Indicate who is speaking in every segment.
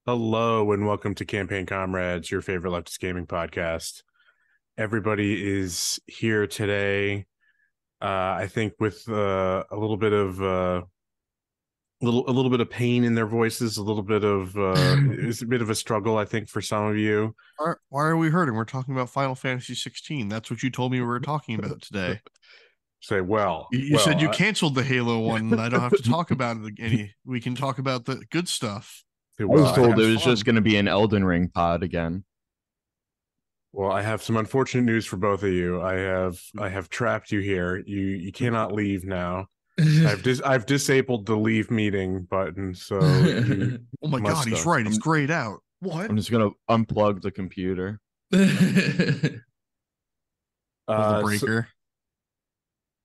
Speaker 1: Hello and welcome to Campaign Comrades, your favorite leftist gaming podcast. Everybody is here today. I think with a little bit of a little bit of pain in their voices, a little bit of it's a bit of a struggle. I think for some of you.
Speaker 2: Why are we hurting? We're talking about Final Fantasy 16. That's what you told me we were talking about today.
Speaker 1: Say
Speaker 2: You said you canceled the Halo one, and I don't have to talk about it any. We can talk about the good stuff.
Speaker 1: say
Speaker 3: I was
Speaker 1: well.
Speaker 3: told it was just going to be an Elden Ring pod again.
Speaker 1: Well, I have some unfortunate news for both of you. I have trapped you here. You cannot leave now. I've disabled the leave meeting button, so you
Speaker 2: Oh my god, he's right. He's grayed out. What?
Speaker 3: I'm just going to unplug the computer.
Speaker 2: Pull the breaker.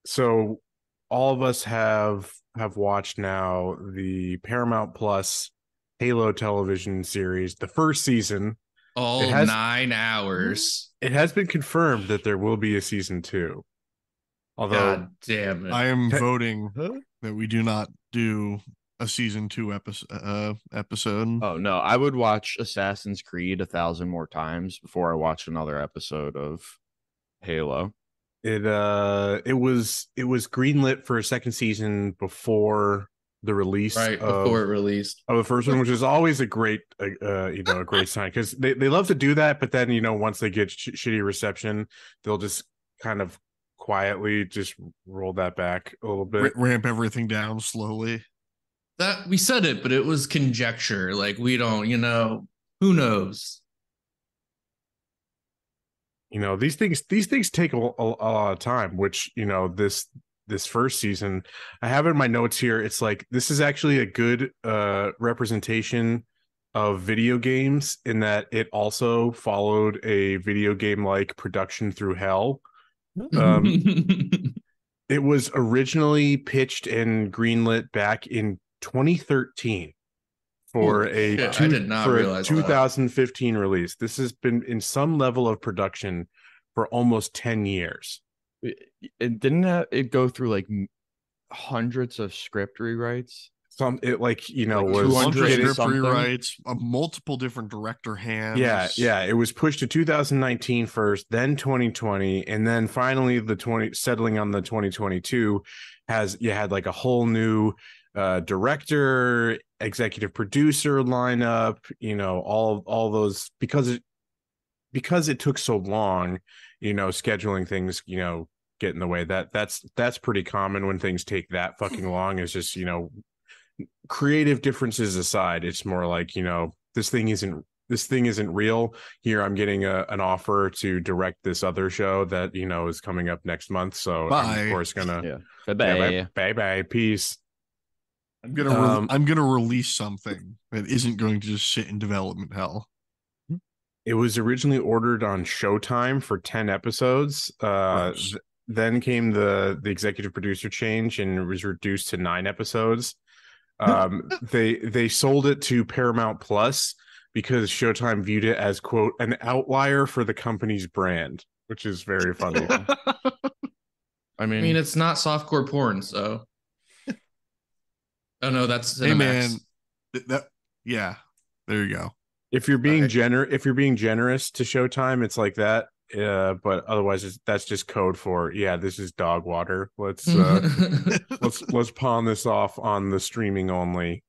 Speaker 1: So all of us have watched now the Paramount Plus Halo television series, the first season.
Speaker 4: All 9 hours.
Speaker 1: It has been confirmed that there will be a season 2. Although,
Speaker 4: God damn it.
Speaker 2: I am voting that we do not do a season 2 episode.
Speaker 3: Oh, no. I would watch Assassin's Creed 1,000 more times before I watch another episode of Halo.
Speaker 1: it was greenlit for a second season before the release,
Speaker 4: before it released
Speaker 1: of the first one, which is always a great a great sign, because they love to do that, but then once they get shitty reception, they'll just kind of quietly just roll that back a little bit,
Speaker 2: ramp everything down slowly.
Speaker 4: That we said it, but it was conjecture. Like, we don't, who knows?
Speaker 1: These things take a lot of time, which this first season, I have in my notes here, it's like this is actually a good representation of video games, in that it also followed a video game like production through hell. It was originally pitched and greenlit back in 2013 for
Speaker 4: I did not realize
Speaker 1: 2015 release. This has been in some level of production for almost 10 years.
Speaker 3: It didn't it go through like hundreds of script rewrites?
Speaker 1: Was
Speaker 2: 200 script rewrites, multiple different director hands.
Speaker 1: Yeah. It was pushed to 2019 first, then 2020, and then finally settling on the 2022. You had like a whole new director, executive producer lineup. All those, because it took so long. Scheduling things get in the way. That's pretty common when things take that fucking long. Is just creative differences aside, it's more like this thing isn't real. Here I'm getting an offer to direct this other show that is coming up next month, so I'm of course gonna bye peace.
Speaker 2: I'm gonna release something that isn't going to just sit in development hell.
Speaker 1: It was originally ordered on Showtime for 10 episodes. Then came the executive producer change, and it was reduced to 9 episodes. They sold it to Paramount Plus because Showtime viewed it as, quote, an outlier for the company's brand, which is very funny.
Speaker 4: I mean, it's not softcore porn, so. Oh no, that's Cinemax.
Speaker 2: Hey man, yeah, there you go.
Speaker 1: If you're being generous to Showtime, it's like that. But otherwise, that's just code for this is dog water. Let's pawn this off on the streaming only.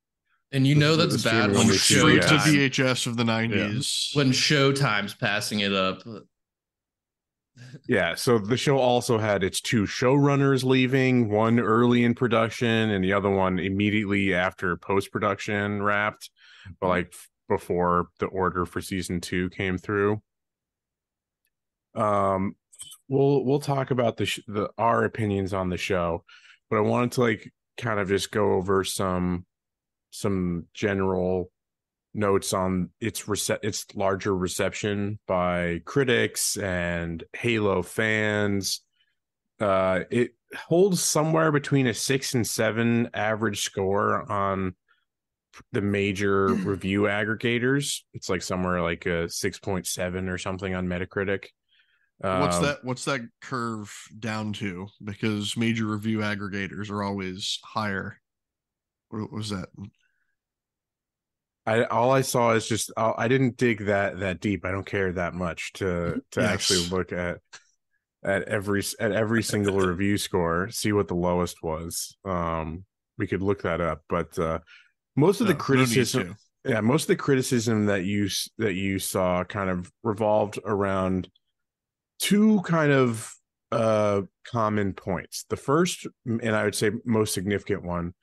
Speaker 4: And that's bad when
Speaker 2: straight to VHS of the 90s.
Speaker 4: When Showtime's passing it up.
Speaker 1: Yeah, so the show also had its 2 showrunners leaving, one early in production and the other one immediately after post-production wrapped, but like before the order for season 2 came through. We'll talk about our opinions on the show, but I wanted to kind of just go over some general notes on its larger reception by critics and Halo fans. It holds somewhere between a 6 and 7 average score on the major review aggregators. It's like somewhere like a 6.7 or something on Metacritic.
Speaker 2: What's that curve down to? Because major review aggregators are always higher. What was that?
Speaker 1: all I saw is just I didn't dig that deep. I don't care that much to actually
Speaker 2: Yes.
Speaker 1: look at every single review score, see what the lowest was. We could look that up, but most of the
Speaker 2: No need
Speaker 1: criticism,
Speaker 2: to.
Speaker 1: yeah, most of the criticism that you saw kind of revolved around two kind of common points. The first, and I would say most significant one,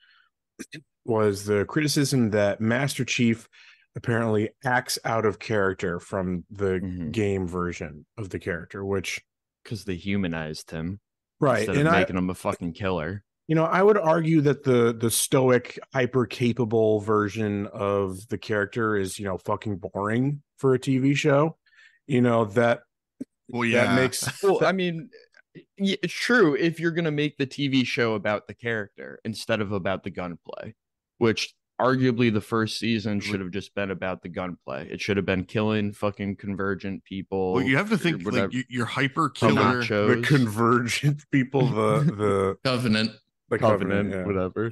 Speaker 1: was the criticism that Master Chief apparently acts out of character from the game version of the character, which
Speaker 3: because they humanized him
Speaker 1: right
Speaker 3: instead of making him a fucking killer.
Speaker 1: I would argue that the stoic, hyper capable version of the character is fucking boring for a TV show. That
Speaker 2: well, yeah,
Speaker 1: that makes
Speaker 3: well, I mean, it's true if you're gonna make the TV show about the character instead of about the gunplay, which arguably the first season should have just been about the gunplay. It should have been killing fucking convergent people.
Speaker 2: Well, you have to think like your hyper killer,
Speaker 1: the convergent people, the
Speaker 4: Covenant,
Speaker 1: the Covenant, yeah.
Speaker 3: Whatever.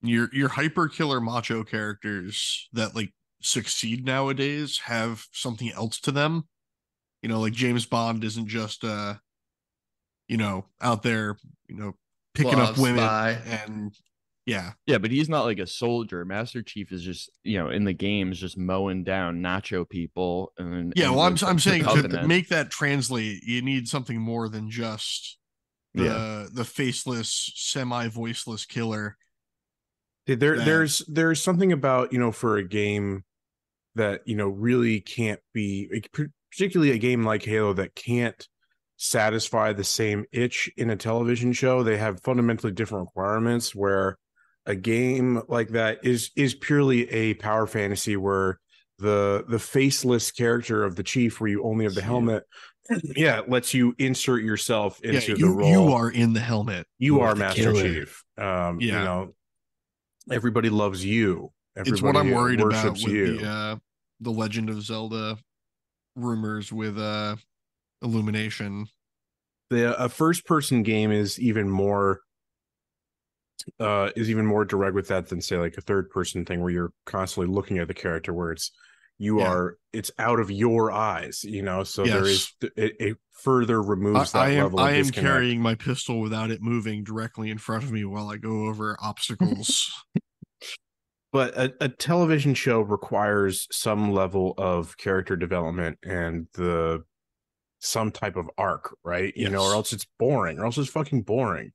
Speaker 2: Yeah, your hyper killer macho characters that like succeed nowadays have something else to them. Like James Bond isn't just out there, picking up women
Speaker 4: spy.
Speaker 2: and yeah,
Speaker 3: but he's not like a soldier. Master Chief is just in the games just mowing down nacho people and
Speaker 2: I'm saying to make that translate, you need something more than just the faceless, semi-voiceless killer.
Speaker 1: There's something about for a game that really can't be, particularly a game like Halo, that can't satisfy the same itch in a television show. They have fundamentally different requirements, where a game like that is purely a power fantasy where the faceless character of the Chief, where you only have the helmet, lets you insert yourself into the role.
Speaker 2: You are in the helmet.
Speaker 1: You are Master Chief. Everybody loves you.
Speaker 2: It's what I'm worried about with the Legend of Zelda rumors with Illumination.
Speaker 1: A first person game is even more direct with that than say like a third person thing where you're constantly looking at the character, where it's out of your eyes, so there is it further removes that level of disconnect.
Speaker 2: I am carrying my pistol without it moving directly in front of me while I go over obstacles.
Speaker 1: But a television show requires some level of character development and some type of arc, right?
Speaker 2: Yes.
Speaker 1: Or else it's boring, or else it's fucking boring.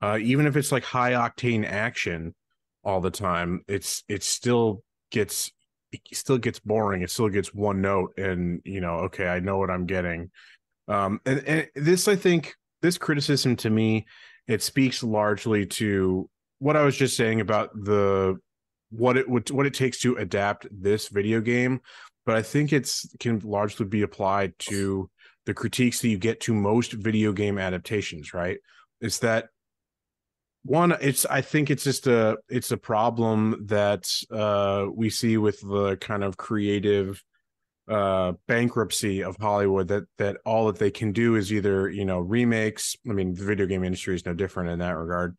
Speaker 1: Even if it's like high octane action all the time, it still gets boring. It still gets one note, and okay, I know what I'm getting. And this, I think, this criticism to me, it speaks largely to what I was just saying about what it takes to adapt this video game, but I think can largely be applied to the critiques that you get to most video game adaptations, right? It's that one, I think it's just a problem that we see with the kind of creative bankruptcy of Hollywood, that all that they can do is either remakes. I mean, the video game industry is no different in that regard,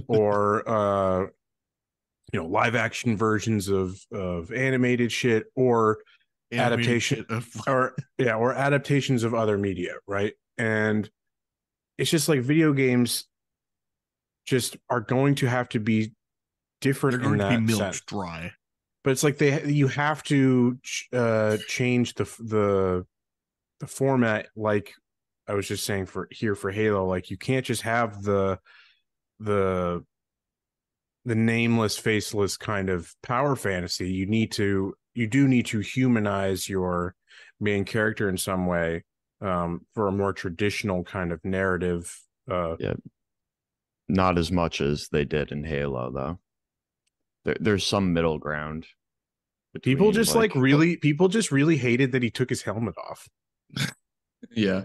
Speaker 1: or live action versions of animated shit, or adaptations of other media, right? And it's just like video games just are going to have to be different. They're going to be milked
Speaker 2: dry.
Speaker 1: But it's like you have to change the format, like I was just saying for Halo. Like, you can't just have the nameless, faceless kind of power fantasy. You do need to humanize your main character in some way, for a more traditional kind of narrative.
Speaker 3: Not as much as they did in Halo, though. There's some middle ground.
Speaker 1: People just really hated that he took his helmet off.
Speaker 4: Yeah.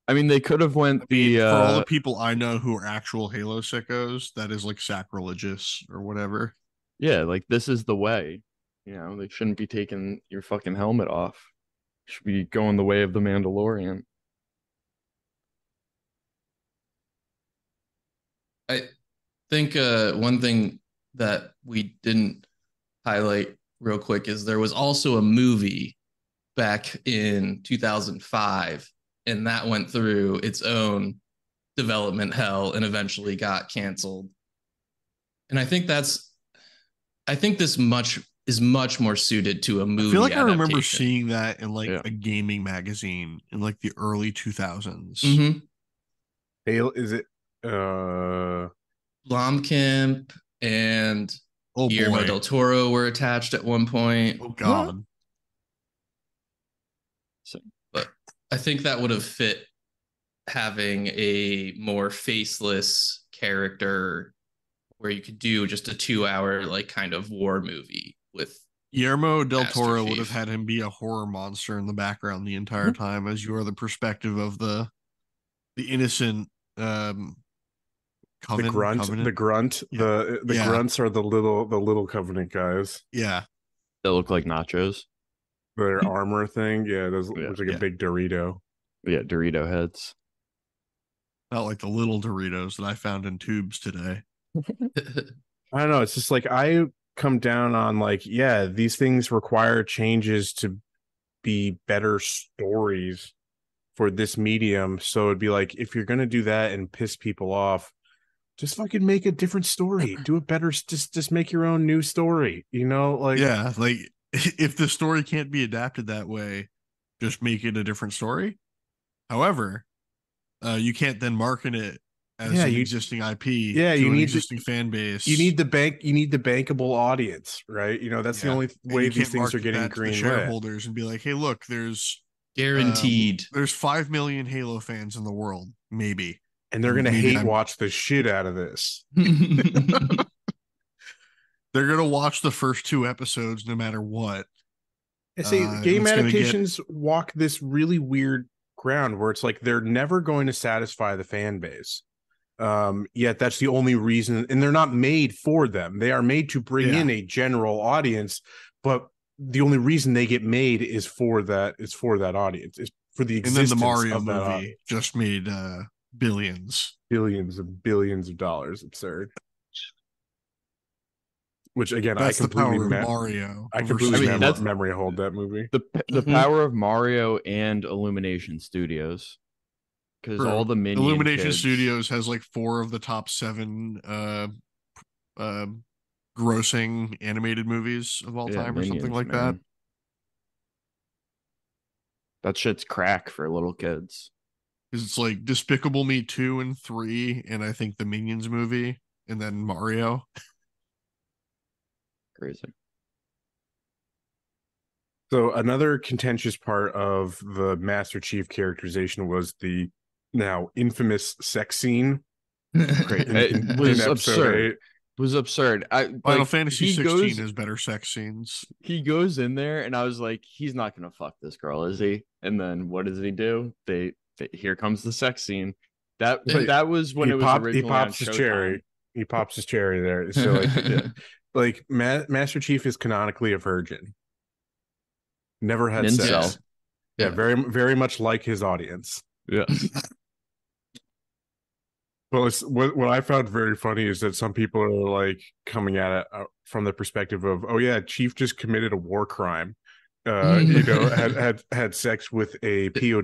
Speaker 3: I mean, they could have went
Speaker 2: for all the people I know who are actual Halo sickos, that is like sacrilegious or whatever.
Speaker 3: Yeah, like, this is the way. They shouldn't be taking your fucking helmet off. You should be going the way of the Mandalorian.
Speaker 4: I think one thing that we didn't highlight real quick is there was also a movie back in 2005, and that went through its own development hell and eventually got canceled. And I think this much is much more suited to a movie.
Speaker 2: I feel like
Speaker 4: adaptation.
Speaker 2: I remember seeing that in like a gaming magazine in like the early 2000s.
Speaker 4: Mm-hmm.
Speaker 1: Is it
Speaker 4: Blomkamp and Guillermo del Toro were attached at one point.
Speaker 2: Oh God.
Speaker 4: So, but I think that would have fit having a more faceless character where you could do just a 2-hour like kind of war movie with
Speaker 2: Guillermo del
Speaker 4: Master
Speaker 2: Toro
Speaker 4: Chief.
Speaker 2: would have had him be a horror monster in the background the entire time, as you are the perspective of the innocent Covenant.
Speaker 1: The grunt. The grunts are the little Covenant guys.
Speaker 2: Yeah.
Speaker 3: That look like nachos.
Speaker 1: Their armor thing. Yeah, looks like a big Dorito.
Speaker 3: Yeah, Dorito heads.
Speaker 2: Not like the little Doritos that I found in tubes today.
Speaker 1: I don't know. It's just like I come down on like, yeah, these things require changes to be better stories for this medium. So it'd be like, if you're going to do that and piss people off, just fucking make a different story. Do it better. Just make your own new story, you know? Like,
Speaker 2: yeah, like if the story can't be adapted that way, just make it a different story. However, you can't then market it as an existing IP.
Speaker 1: Yeah, you need
Speaker 2: existing fan base.
Speaker 1: You need the bankable audience, right? You know, that's the only way these things are getting green lit.
Speaker 2: Shareholders and be like, hey, look, there's
Speaker 4: guaranteed.
Speaker 2: There's 5 million Halo fans in the world, maybe.
Speaker 1: And they're gonna watch the shit out of this.
Speaker 2: They're gonna watch the first 2 episodes no matter what.
Speaker 1: I say game adaptations walk this really weird ground where it's like they're never going to satisfy the fan base. Yet that's the only reason, and they're not made for them. They are made to bring in a general audience, but the only reason they get made is for that audience. Is for the existence.
Speaker 2: And then the Mario movie
Speaker 1: audience.
Speaker 2: just made billions
Speaker 1: of dollars. Absurd. Which again,
Speaker 2: that's
Speaker 1: I completely
Speaker 2: Mario.
Speaker 1: I completely memory hold that movie.
Speaker 3: The power of Mario and Illumination Studios. Because all the Minion
Speaker 2: Illumination Studios has like 4 of the top 7 grossing animated movies of all time, or something like that.
Speaker 3: That shit's crack for little kids.
Speaker 2: Because it's like Despicable Me 2 and 3, and I think the Minions movie, and then Mario.
Speaker 3: Crazy.
Speaker 1: So another contentious part of the Master Chief characterization was the now infamous sex scene.
Speaker 3: It was absurd. It was absurd.
Speaker 2: Final Fantasy 16 has better sex scenes.
Speaker 3: He goes in there, and I was like, he's not gonna fuck this girl, is he? And then what does he do? Here comes the sex scene. That was when it was originally
Speaker 1: he pops his cherry. He pops his cherry there. So like, like Master Chief is canonically a virgin. Never had sex. Yeah, very very much like his audience.
Speaker 3: Yeah.
Speaker 1: Well, what I found very funny is that some people are like coming at it from the perspective of, oh yeah, Chief just committed a war crime. You know, had sex with a POW.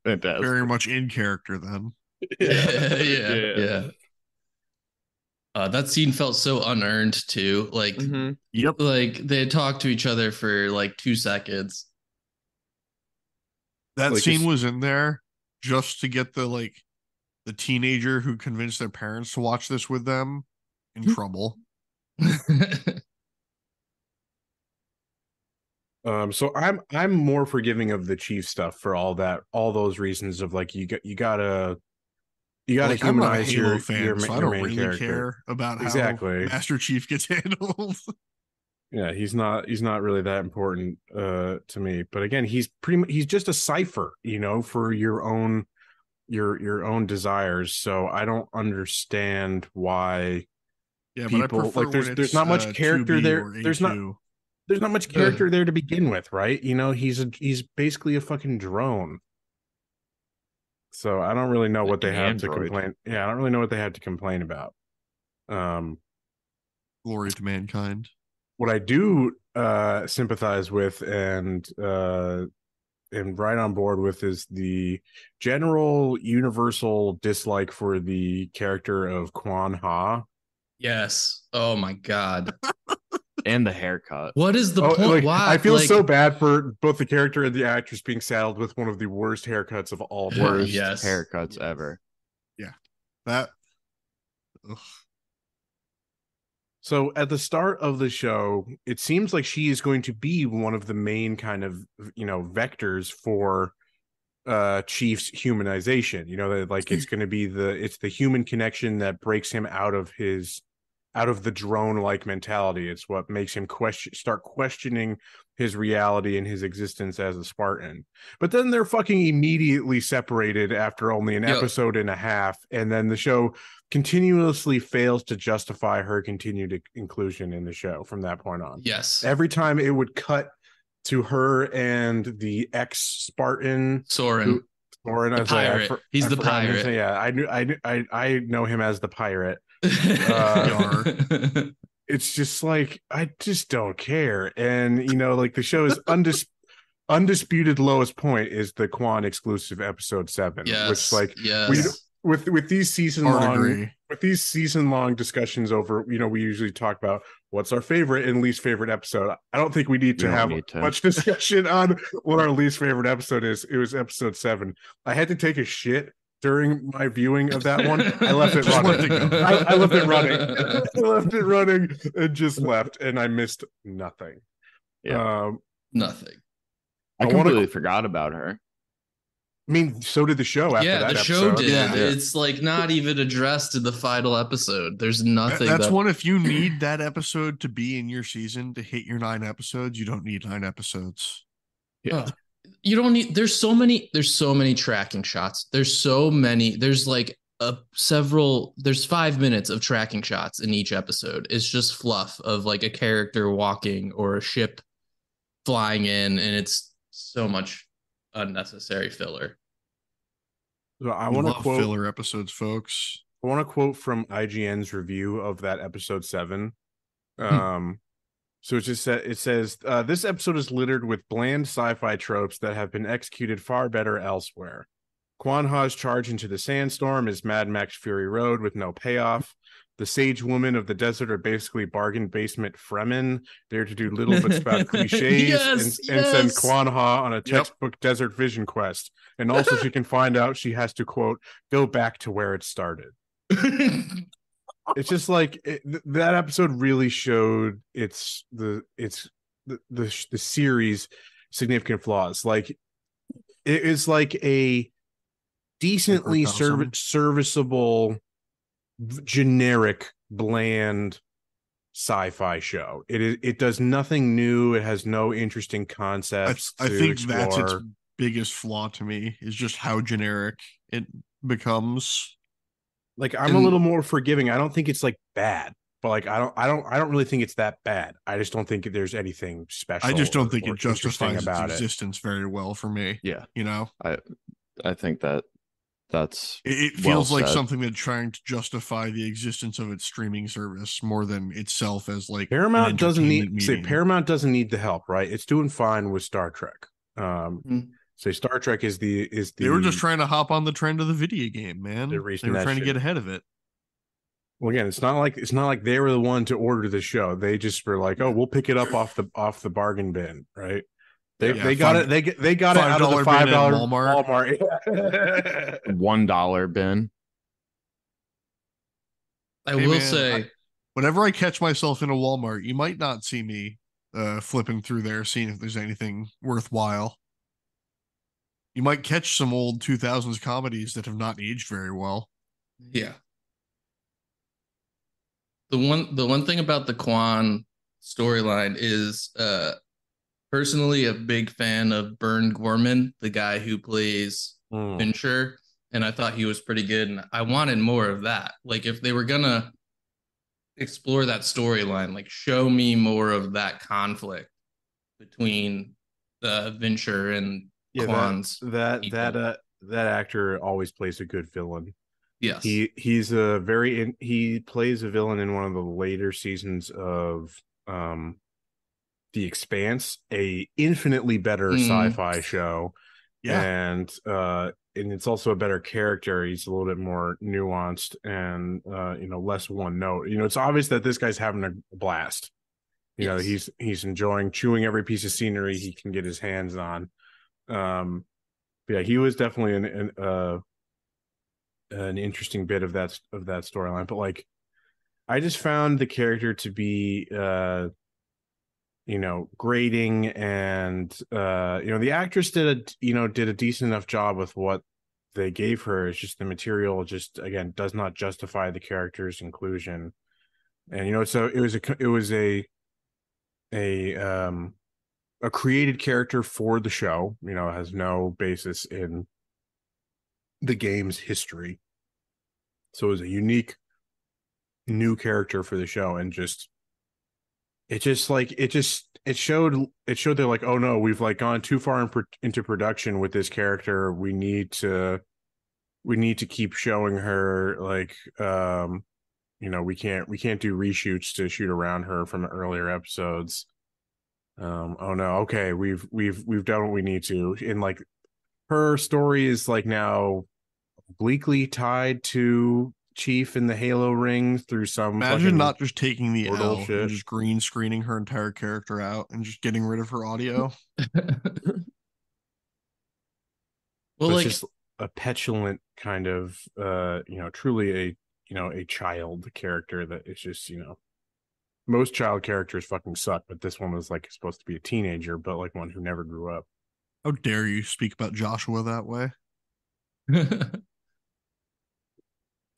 Speaker 3: Fantastic.
Speaker 2: Very much in character then.
Speaker 4: Yeah. That scene felt so unearned too. Like, like they had talked to each other for like 2 seconds.
Speaker 2: That scene was in there just to get the teenager who convinced their parents to watch this with them in trouble.
Speaker 1: So I'm more forgiving of the Chief stuff for all those reasons of like you gotta humanize your
Speaker 2: I don't really
Speaker 1: character.
Speaker 2: care about how Master Chief gets handled.
Speaker 1: Yeah, he's not really that important to me. But again, he's just a cipher, you know, for your own desires. So I don't understand why people like there's not much character there. There's not much character there to begin with, right? You know, he's basically a fucking drone. So I don't really know what they have to complain. Yeah, I don't really know what they have to complain about.
Speaker 2: Glory to mankind.
Speaker 1: What I do sympathize with and am right on board with is the general universal dislike for the character of Kwan Ha.
Speaker 4: Yes. Oh my God.
Speaker 3: And the haircut.
Speaker 4: What is the point?
Speaker 1: Like,
Speaker 4: Why?
Speaker 1: I feel
Speaker 4: like,
Speaker 1: so bad for both the character and the actress being saddled with one of the worst haircuts of all time.
Speaker 3: Worst
Speaker 4: Yes.
Speaker 3: haircuts ever.
Speaker 2: That. Ugh.
Speaker 1: So at the start of the show, it seems like she is going to be one of the main kind of, vectors for Chief's humanization. That like it's going to be the human connection that breaks him out of the drone-like mentality. It's what makes him start questioning his reality and his existence as a Spartan. But then they're fucking immediately separated after only an episode and a half, and then the show continuously fails to justify her continued inclusion in the show from that point on.
Speaker 4: Yes.
Speaker 1: Every time it would cut to her and the ex-Spartan
Speaker 4: Soren.
Speaker 1: The
Speaker 4: pirate. He's the pirate.
Speaker 1: Yeah, I know him as the pirate. It's just like, I just don't care. And like the show is undisputed lowest point is the Kwan exclusive episode 7.
Speaker 4: Yes.
Speaker 1: Which like
Speaker 4: yes.
Speaker 1: with these season long discussions over, we usually talk about what's our favorite and least favorite episode. I don't think we need to have much discussion on what our least favorite episode is. It was episode 7. I had to take a shit during my viewing of that one. I left it running. I left it running. I left it running and just left, and I missed nothing.
Speaker 3: Yeah.
Speaker 4: Nothing.
Speaker 3: I completely forgot about her.
Speaker 1: I mean, so did the show after that episode.
Speaker 4: Show did. Yeah. It's like not even addressed in the final episode. There's nothing.
Speaker 2: That's one. If you need that episode to be in your season to hit your 9 episodes, you don't need 9 episodes.
Speaker 3: Yeah.
Speaker 4: You don't need. There's so many tracking shots. There's like there's 5 minutes of tracking shots in each episode. It's just fluff of like a character walking or a ship flying in, and it's so much unnecessary filler.
Speaker 1: So I want to quote
Speaker 2: filler episodes, folks.
Speaker 1: I want to quote from IGN's review of that episode 7. So it says this episode is littered with bland sci-fi tropes that have been executed far better elsewhere. Kwan Ha's charge into the sandstorm is Mad Max Fury Road with no payoff. The sage women of the desert are basically bargain basement Fremen, there to do little but spout cliches and send Kwan Ha on a textbook desert vision quest. And also she can find out she has to, quote, go back to where it started. It's just like that episode really showed the series' significant flaws. Like it is like a decently serviceable, generic, bland sci-fi show. It does nothing new. It has no interesting concepts.
Speaker 2: I think that's its biggest flaw to me, is just how generic it becomes.
Speaker 1: Like I'm a little more forgiving. I don't think it's like bad, but like I don't really think it's that bad. I just don't think there's anything special.
Speaker 2: I just don't think it justifies its existence very well for me.
Speaker 3: Yeah, I think that's
Speaker 2: it feels like something that's trying to justify the existence of its streaming service more than itself as like
Speaker 1: Paramount doesn't need the help, right? It's doing fine with Star Trek. So Star Trek is the they
Speaker 2: were just trying to hop on the trend of the video game, man. They were trying to get ahead of it.
Speaker 1: Well, again, it's not like they were the one to order the show. They just were like, oh, we'll pick it up off the bargain bin, right? They got it out of the $5 Walmart.
Speaker 3: $1 bin.
Speaker 4: I will say,
Speaker 2: whenever I catch myself in a Walmart, you might not see me flipping through there, seeing if there's anything worthwhile. You might catch some old 2000s comedies that have not aged very well.
Speaker 4: Yeah. The one thing about the Kwan storyline is personally a big fan of Bern Gorman, the guy who plays Fincher, and I thought he was pretty good, and I wanted more of that. Like if they were gonna explore that storyline, like show me more of that conflict between Fincher and Kwan's
Speaker 1: that actor always plays a good villain.
Speaker 4: Yes.
Speaker 1: He plays a villain in one of the later seasons of The Expanse, a infinitely better sci-fi show.
Speaker 2: Yeah.
Speaker 1: And it's also a better character. He's a little bit more nuanced and less one note. It's obvious that this guy's having a blast.
Speaker 4: Yes.
Speaker 1: He's enjoying chewing every piece of scenery he can get his hands on. Yeah, he was definitely an interesting bit of that storyline. But like, I just found the character to be grating, and the actress did a decent enough job with what they gave her. It's just the material just, again, does not justify the character's inclusion. And so it was a created character for the show. It has no basis in the game's history, so it was a unique new character for the show. And it showed they're like, oh no, we've like gone too far into production with this character. We need to keep showing her, like, we can't do reshoots to shoot around her from earlier episodes. Oh no, okay, we've done what we need to. And like, her story is like now obliquely tied to Chief in the Halo ring through some
Speaker 2: Imagine not just taking the
Speaker 1: portal
Speaker 2: L
Speaker 1: shit.
Speaker 2: and just green screening her entire character out and just getting rid of her audio.
Speaker 1: Well, like, it's just a petulant kind of truly a child character that is just, most child characters fucking suck, but this one was like supposed to be a teenager, but like one who never grew up.
Speaker 2: How dare you speak about Joshua that way?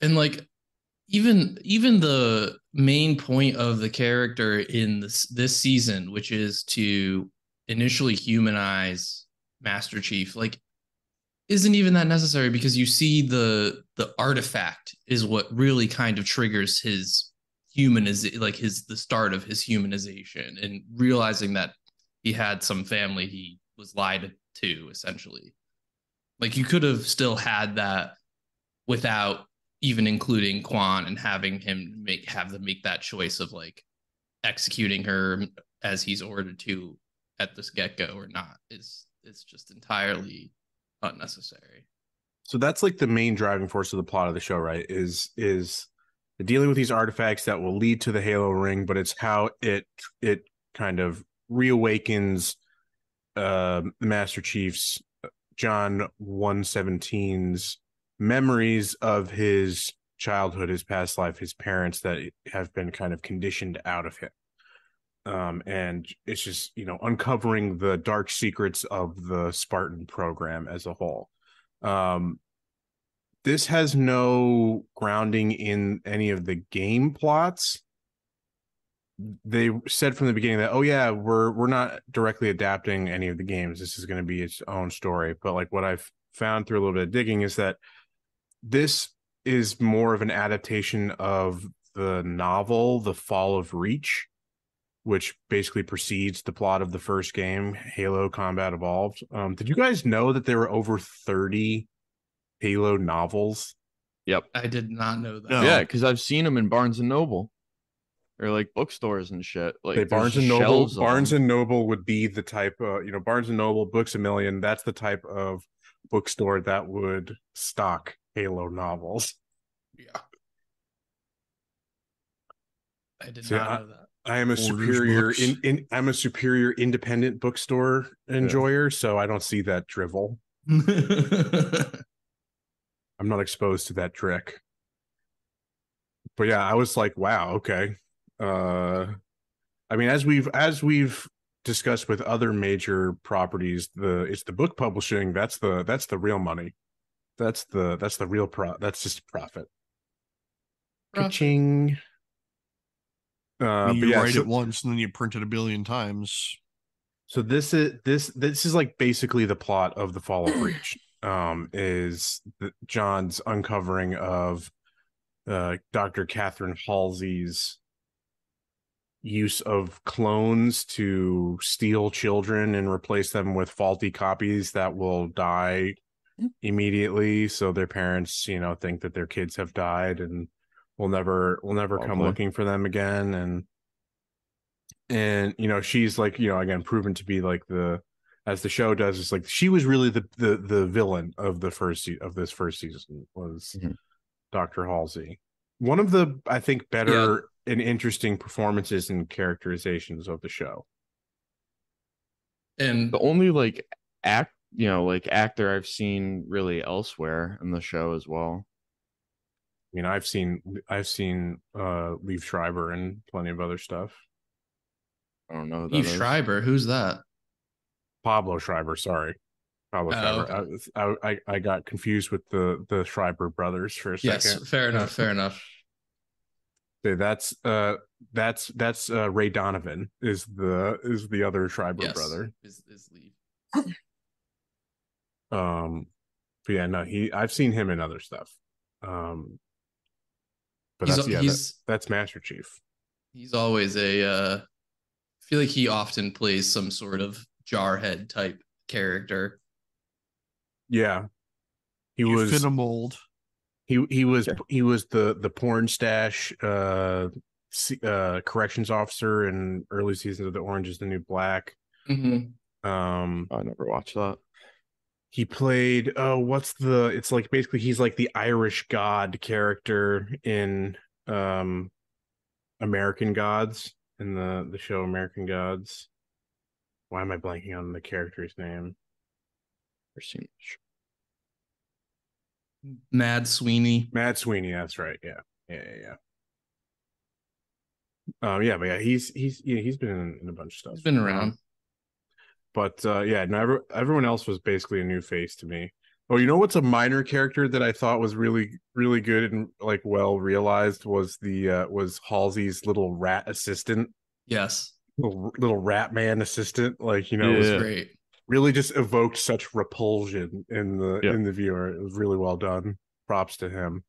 Speaker 4: And like, even the main point of the character in this season, which is to initially humanize Master Chief, like, isn't even that necessary, because you see the artifact is what really kind of triggers his the start of his humanization, and realizing that he had some family he was lied to, essentially. Like, you could have still had that without even including Quan and having him make that choice of like executing her as he's ordered to at this get-go or not. It's just entirely unnecessary.
Speaker 1: So that's like the main driving force of the plot of the show, right? Is dealing with these artifacts that will lead to the Halo ring, but it's how it kind of reawakens Master Chief's John 117's memories of his childhood, his past life, his parents that have been kind of conditioned out of him. And it's just, uncovering the dark secrets of the Spartan program as a whole. This has no grounding in any of the game plots. They said from the beginning that, oh yeah, we're not directly adapting any of the games. This is going to be its own story. But like, what I've found through a little bit of digging is that this is more of an adaptation of the novel, The Fall of Reach, which basically precedes the plot of the first game, Halo Combat Evolved. Did you guys know that there were over 30 Halo novels?
Speaker 3: Yep.
Speaker 4: I did not know that.
Speaker 2: No.
Speaker 3: Yeah, because I've seen them in Barnes and Noble, or like bookstores and shit. Like,
Speaker 1: Barnes and Noble would be the type of, Barnes and Noble, Books A Million. That's the type of bookstore that would stock Halo novels.
Speaker 4: Yeah. I did not know that.
Speaker 1: I am a superior I'm a superior independent bookstore enjoyer, so I don't see that drivel. I'm not exposed to that trick. But yeah, I was like, wow, okay. I mean, as we've discussed with other major properties, it's the book publishing that's the real money. That's the real that's just profit. Ka-ching.
Speaker 2: You write it once and then you print it a billion times.
Speaker 1: So this is like basically the plot of The Fall of Reach. Is John's uncovering of Dr. Catherine Halsey's use of clones to steal children and replace them with faulty copies that will die immediately, so their parents, think that their kids have died and will never come
Speaker 3: Lovely.
Speaker 1: looking for them again. And she's like, again, proven to be like as the show does, it's like she was really the villain of this first season was
Speaker 3: Mhm.
Speaker 1: Dr. Halsey. One of the, I think, better
Speaker 4: Yeah.
Speaker 1: and interesting performances and characterizations of the show.
Speaker 4: And
Speaker 3: The only like actor I've seen really elsewhere in the show as well.
Speaker 1: I mean, I've seen Liev Schreiber and plenty of other stuff.
Speaker 3: I don't know who that
Speaker 4: Eve
Speaker 3: is.
Speaker 4: Schreiber, who's that?
Speaker 1: Pablo Schreiber, sorry. Pablo
Speaker 4: Oh,
Speaker 1: Schreiber. I got confused with the Schreiber brothers for a
Speaker 4: yes,
Speaker 1: second.
Speaker 4: fair enough, fair enough.
Speaker 1: That's Ray Donovan is the other Schreiber
Speaker 4: Yes,
Speaker 1: brother.
Speaker 4: is Lee.
Speaker 1: But yeah, no, I've seen him in other stuff. But that's Master Chief.
Speaker 4: He's always I feel like he often plays some sort of jarhead type character.
Speaker 1: Yeah, he
Speaker 2: You
Speaker 1: was
Speaker 2: fit a mold.
Speaker 1: he was
Speaker 3: Yeah.
Speaker 1: he was the porn stash corrections officer in early seasons of The Orange Is the New Black.
Speaker 4: Mm-hmm.
Speaker 3: I never watched that.
Speaker 1: He played it's like basically he's like the Irish god character in American Gods, in the show American Gods. Why am I blanking on the character's name?
Speaker 3: Never seen the show.
Speaker 4: Mad Sweeney.
Speaker 1: Mad Sweeney, that's right. Yeah. Yeah, but yeah, he's been in a bunch of stuff.
Speaker 4: He's been around.
Speaker 1: But yeah, no, everyone else was basically a new face to me. Oh, you know what's a minor character that I thought was really, really good and like well realized was was Halsey's little rat assistant,
Speaker 4: Yes,
Speaker 1: little rat man assistant. Like
Speaker 4: it was
Speaker 3: Yeah.
Speaker 4: great.
Speaker 1: really just evoked such repulsion in
Speaker 3: Yeah.
Speaker 1: the viewer. It was really well done. Props to him.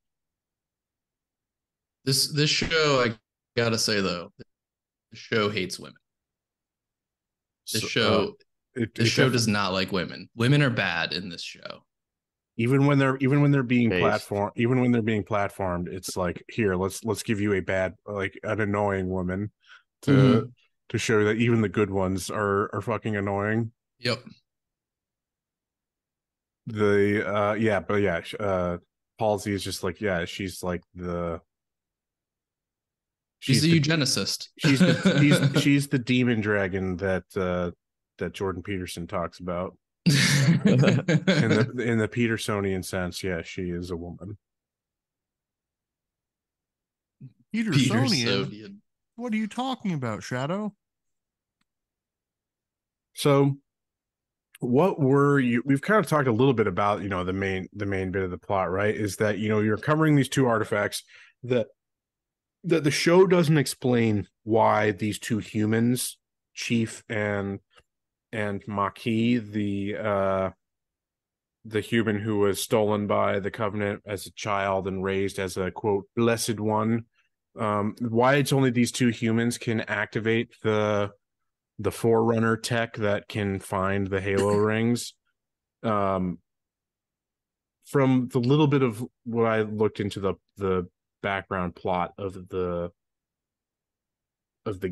Speaker 4: This show, I gotta say though, the show hates women. This
Speaker 1: So,
Speaker 4: show
Speaker 1: it
Speaker 4: does not like women. Women are bad in this show.
Speaker 1: even when they're being
Speaker 3: Based.
Speaker 1: platformed, it's like, here, let's give you a bad, like an annoying woman to
Speaker 4: Mhm.
Speaker 1: to show that even the good ones are fucking annoying.
Speaker 4: Yep.
Speaker 1: Halsey is just like, yeah, she's like
Speaker 4: She's a
Speaker 1: the
Speaker 4: eugenicist.
Speaker 1: she's the demon dragon that Jordan Peterson talks about. In the Petersonian sense, yeah, she is a woman.
Speaker 2: Petersonian.
Speaker 4: Petersonian.
Speaker 2: What are you talking about, Shadow?
Speaker 1: So what were you, we've kind of talked a little bit about, the main bit of the plot, right? Is that, you're covering these two artifacts that the show doesn't explain why these two humans, Chief and Maquis, the human who was stolen by the Covenant as a child and raised as a quote blessed one, why it's only these two humans can activate the Forerunner tech that can find the Halo rings. From the little bit of what I looked into the background plot of the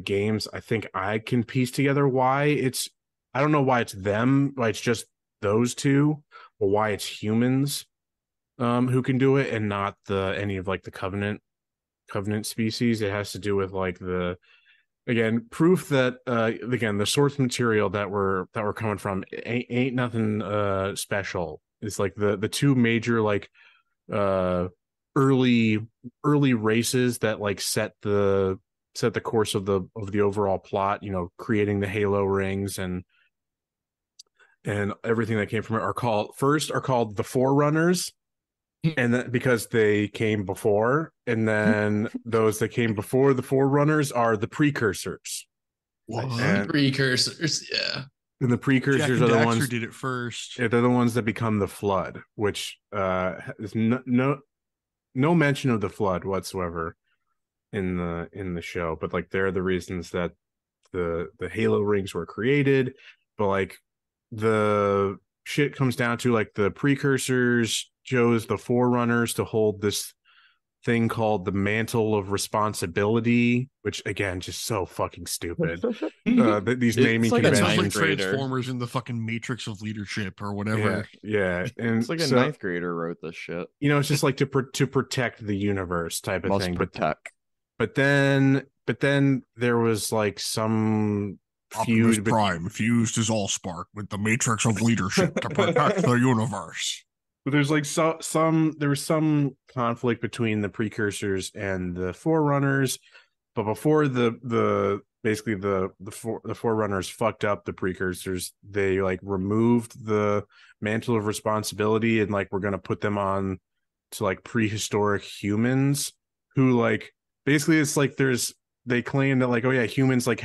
Speaker 1: games, I think I can piece together why it's, I don't know why it's them, why it's just those two, or why it's humans who can do it and not any of like the Covenant species. It has to do with like again, proof that again, the source material that we're coming from ain't nothing special. It's like the two major like early races that like set the course of the overall plot, creating the Halo rings and everything that came from it are called the Forerunners, and that because they came before, and then those that came before the Forerunners are the precursors.
Speaker 2: What?
Speaker 1: And
Speaker 4: Precursors, yeah.
Speaker 1: the precursors
Speaker 2: Jack
Speaker 1: are
Speaker 2: and
Speaker 1: the
Speaker 2: Daxter
Speaker 1: ones
Speaker 2: did it first.
Speaker 1: they're the ones that become the Flood, which is no mention of the Flood whatsoever in the show, but like they're the reasons that the Halo rings were created. But like the shit comes down to, like, the precursors chose the forerunners to hold this thing called the mantle of responsibility, which again, just so fucking stupid. These naming
Speaker 3: like a
Speaker 2: That sounds
Speaker 1: conventions.
Speaker 2: like
Speaker 3: ninth grader.
Speaker 2: Transformers in the fucking Matrix of Leadership or whatever.
Speaker 1: Yeah. And
Speaker 3: It's like a
Speaker 1: so,
Speaker 3: ninth grader wrote this shit.
Speaker 1: you know, it's just like to protect the universe type of
Speaker 3: Must
Speaker 1: thing.
Speaker 3: protect.
Speaker 1: But then there was like some
Speaker 2: Optimus
Speaker 1: feud.
Speaker 2: Prime fused his Allspark with the Matrix of Leadership to protect the universe.
Speaker 1: But there's like there was some conflict between the precursors and the forerunners. But before the forerunners fucked up the precursors, they like removed the mantle of responsibility and like we're gonna put them on to like prehistoric humans who like basically it's like they claim that like, oh yeah, humans like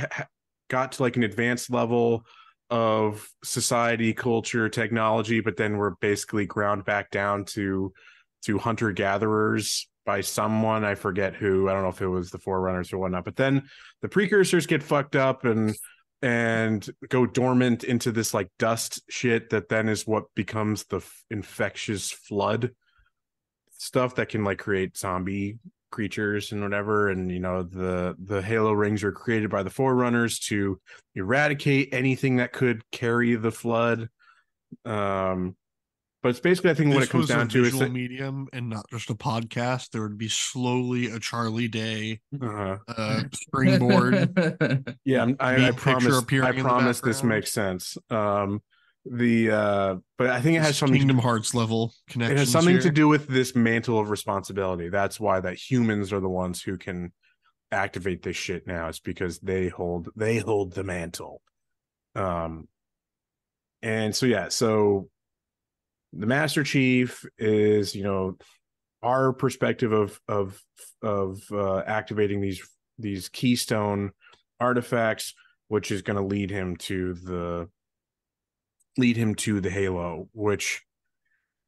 Speaker 1: got to like an advanced level of society, culture, technology, but then we're basically ground back down to hunter gatherers by someone. I forget who. I don't know if it was the forerunners or whatnot. But then the precursors get fucked up and go dormant into this like dust shit that then is what becomes the infectious flood stuff that can like create zombie creatures and whatever. And you know, the Halo rings are created by the forerunners to eradicate anything that could carry the flood. But it's basically, I think, what it comes down to is
Speaker 2: visual medium and not just a podcast. There would be slowly a Charlie Day springboard.
Speaker 1: Yeah, I promise this
Speaker 2: background.
Speaker 1: makes sense. But I think it has something
Speaker 2: Kingdom Hearts level connection.
Speaker 1: It has something to do with this mantle of responsibility. That's why that humans are the ones who can activate this shit now. It's because they hold the mantle. And so yeah, so the Master Chief is, you know, our perspective of activating these keystone artifacts, which is going to lead him to the Halo, which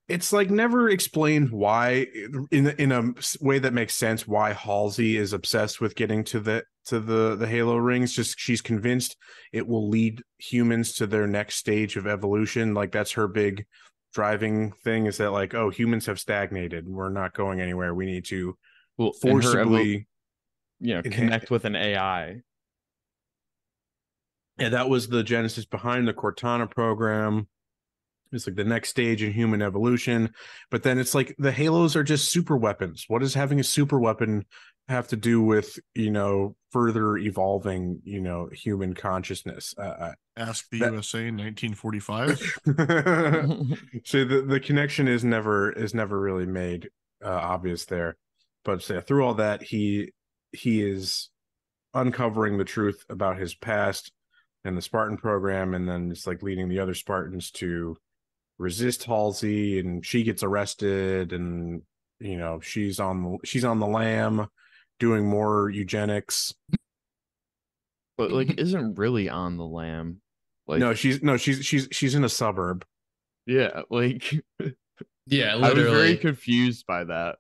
Speaker 1: it's like never explained why in a way that makes sense why Halsey is obsessed with getting to the Halo rings. Just she's convinced it will lead humans to their next stage of evolution. Like that's her big driving thing, is that like, oh, humans have stagnated, we're not going anywhere, we need to forcibly
Speaker 3: connect with an AI.
Speaker 1: Yeah, that was the genesis behind the Cortana program. It's like the next stage in human evolution. But then it's like the Halos are just super weapons. What does having a super weapon have to do with, you know, further evolving, you know, human consciousness?
Speaker 2: Ask the USA in 1945.
Speaker 1: So the connection is never really made obvious there. But through all that, he is uncovering the truth about his past and the Spartan program, and then it's like leading the other Spartans to resist Halsey, and she gets arrested, and you know, she's on the lam doing more eugenics.
Speaker 3: But like isn't really on the lam. Like
Speaker 1: she's in a suburb.
Speaker 3: Yeah, like
Speaker 4: yeah, literally.
Speaker 3: I was very confused by that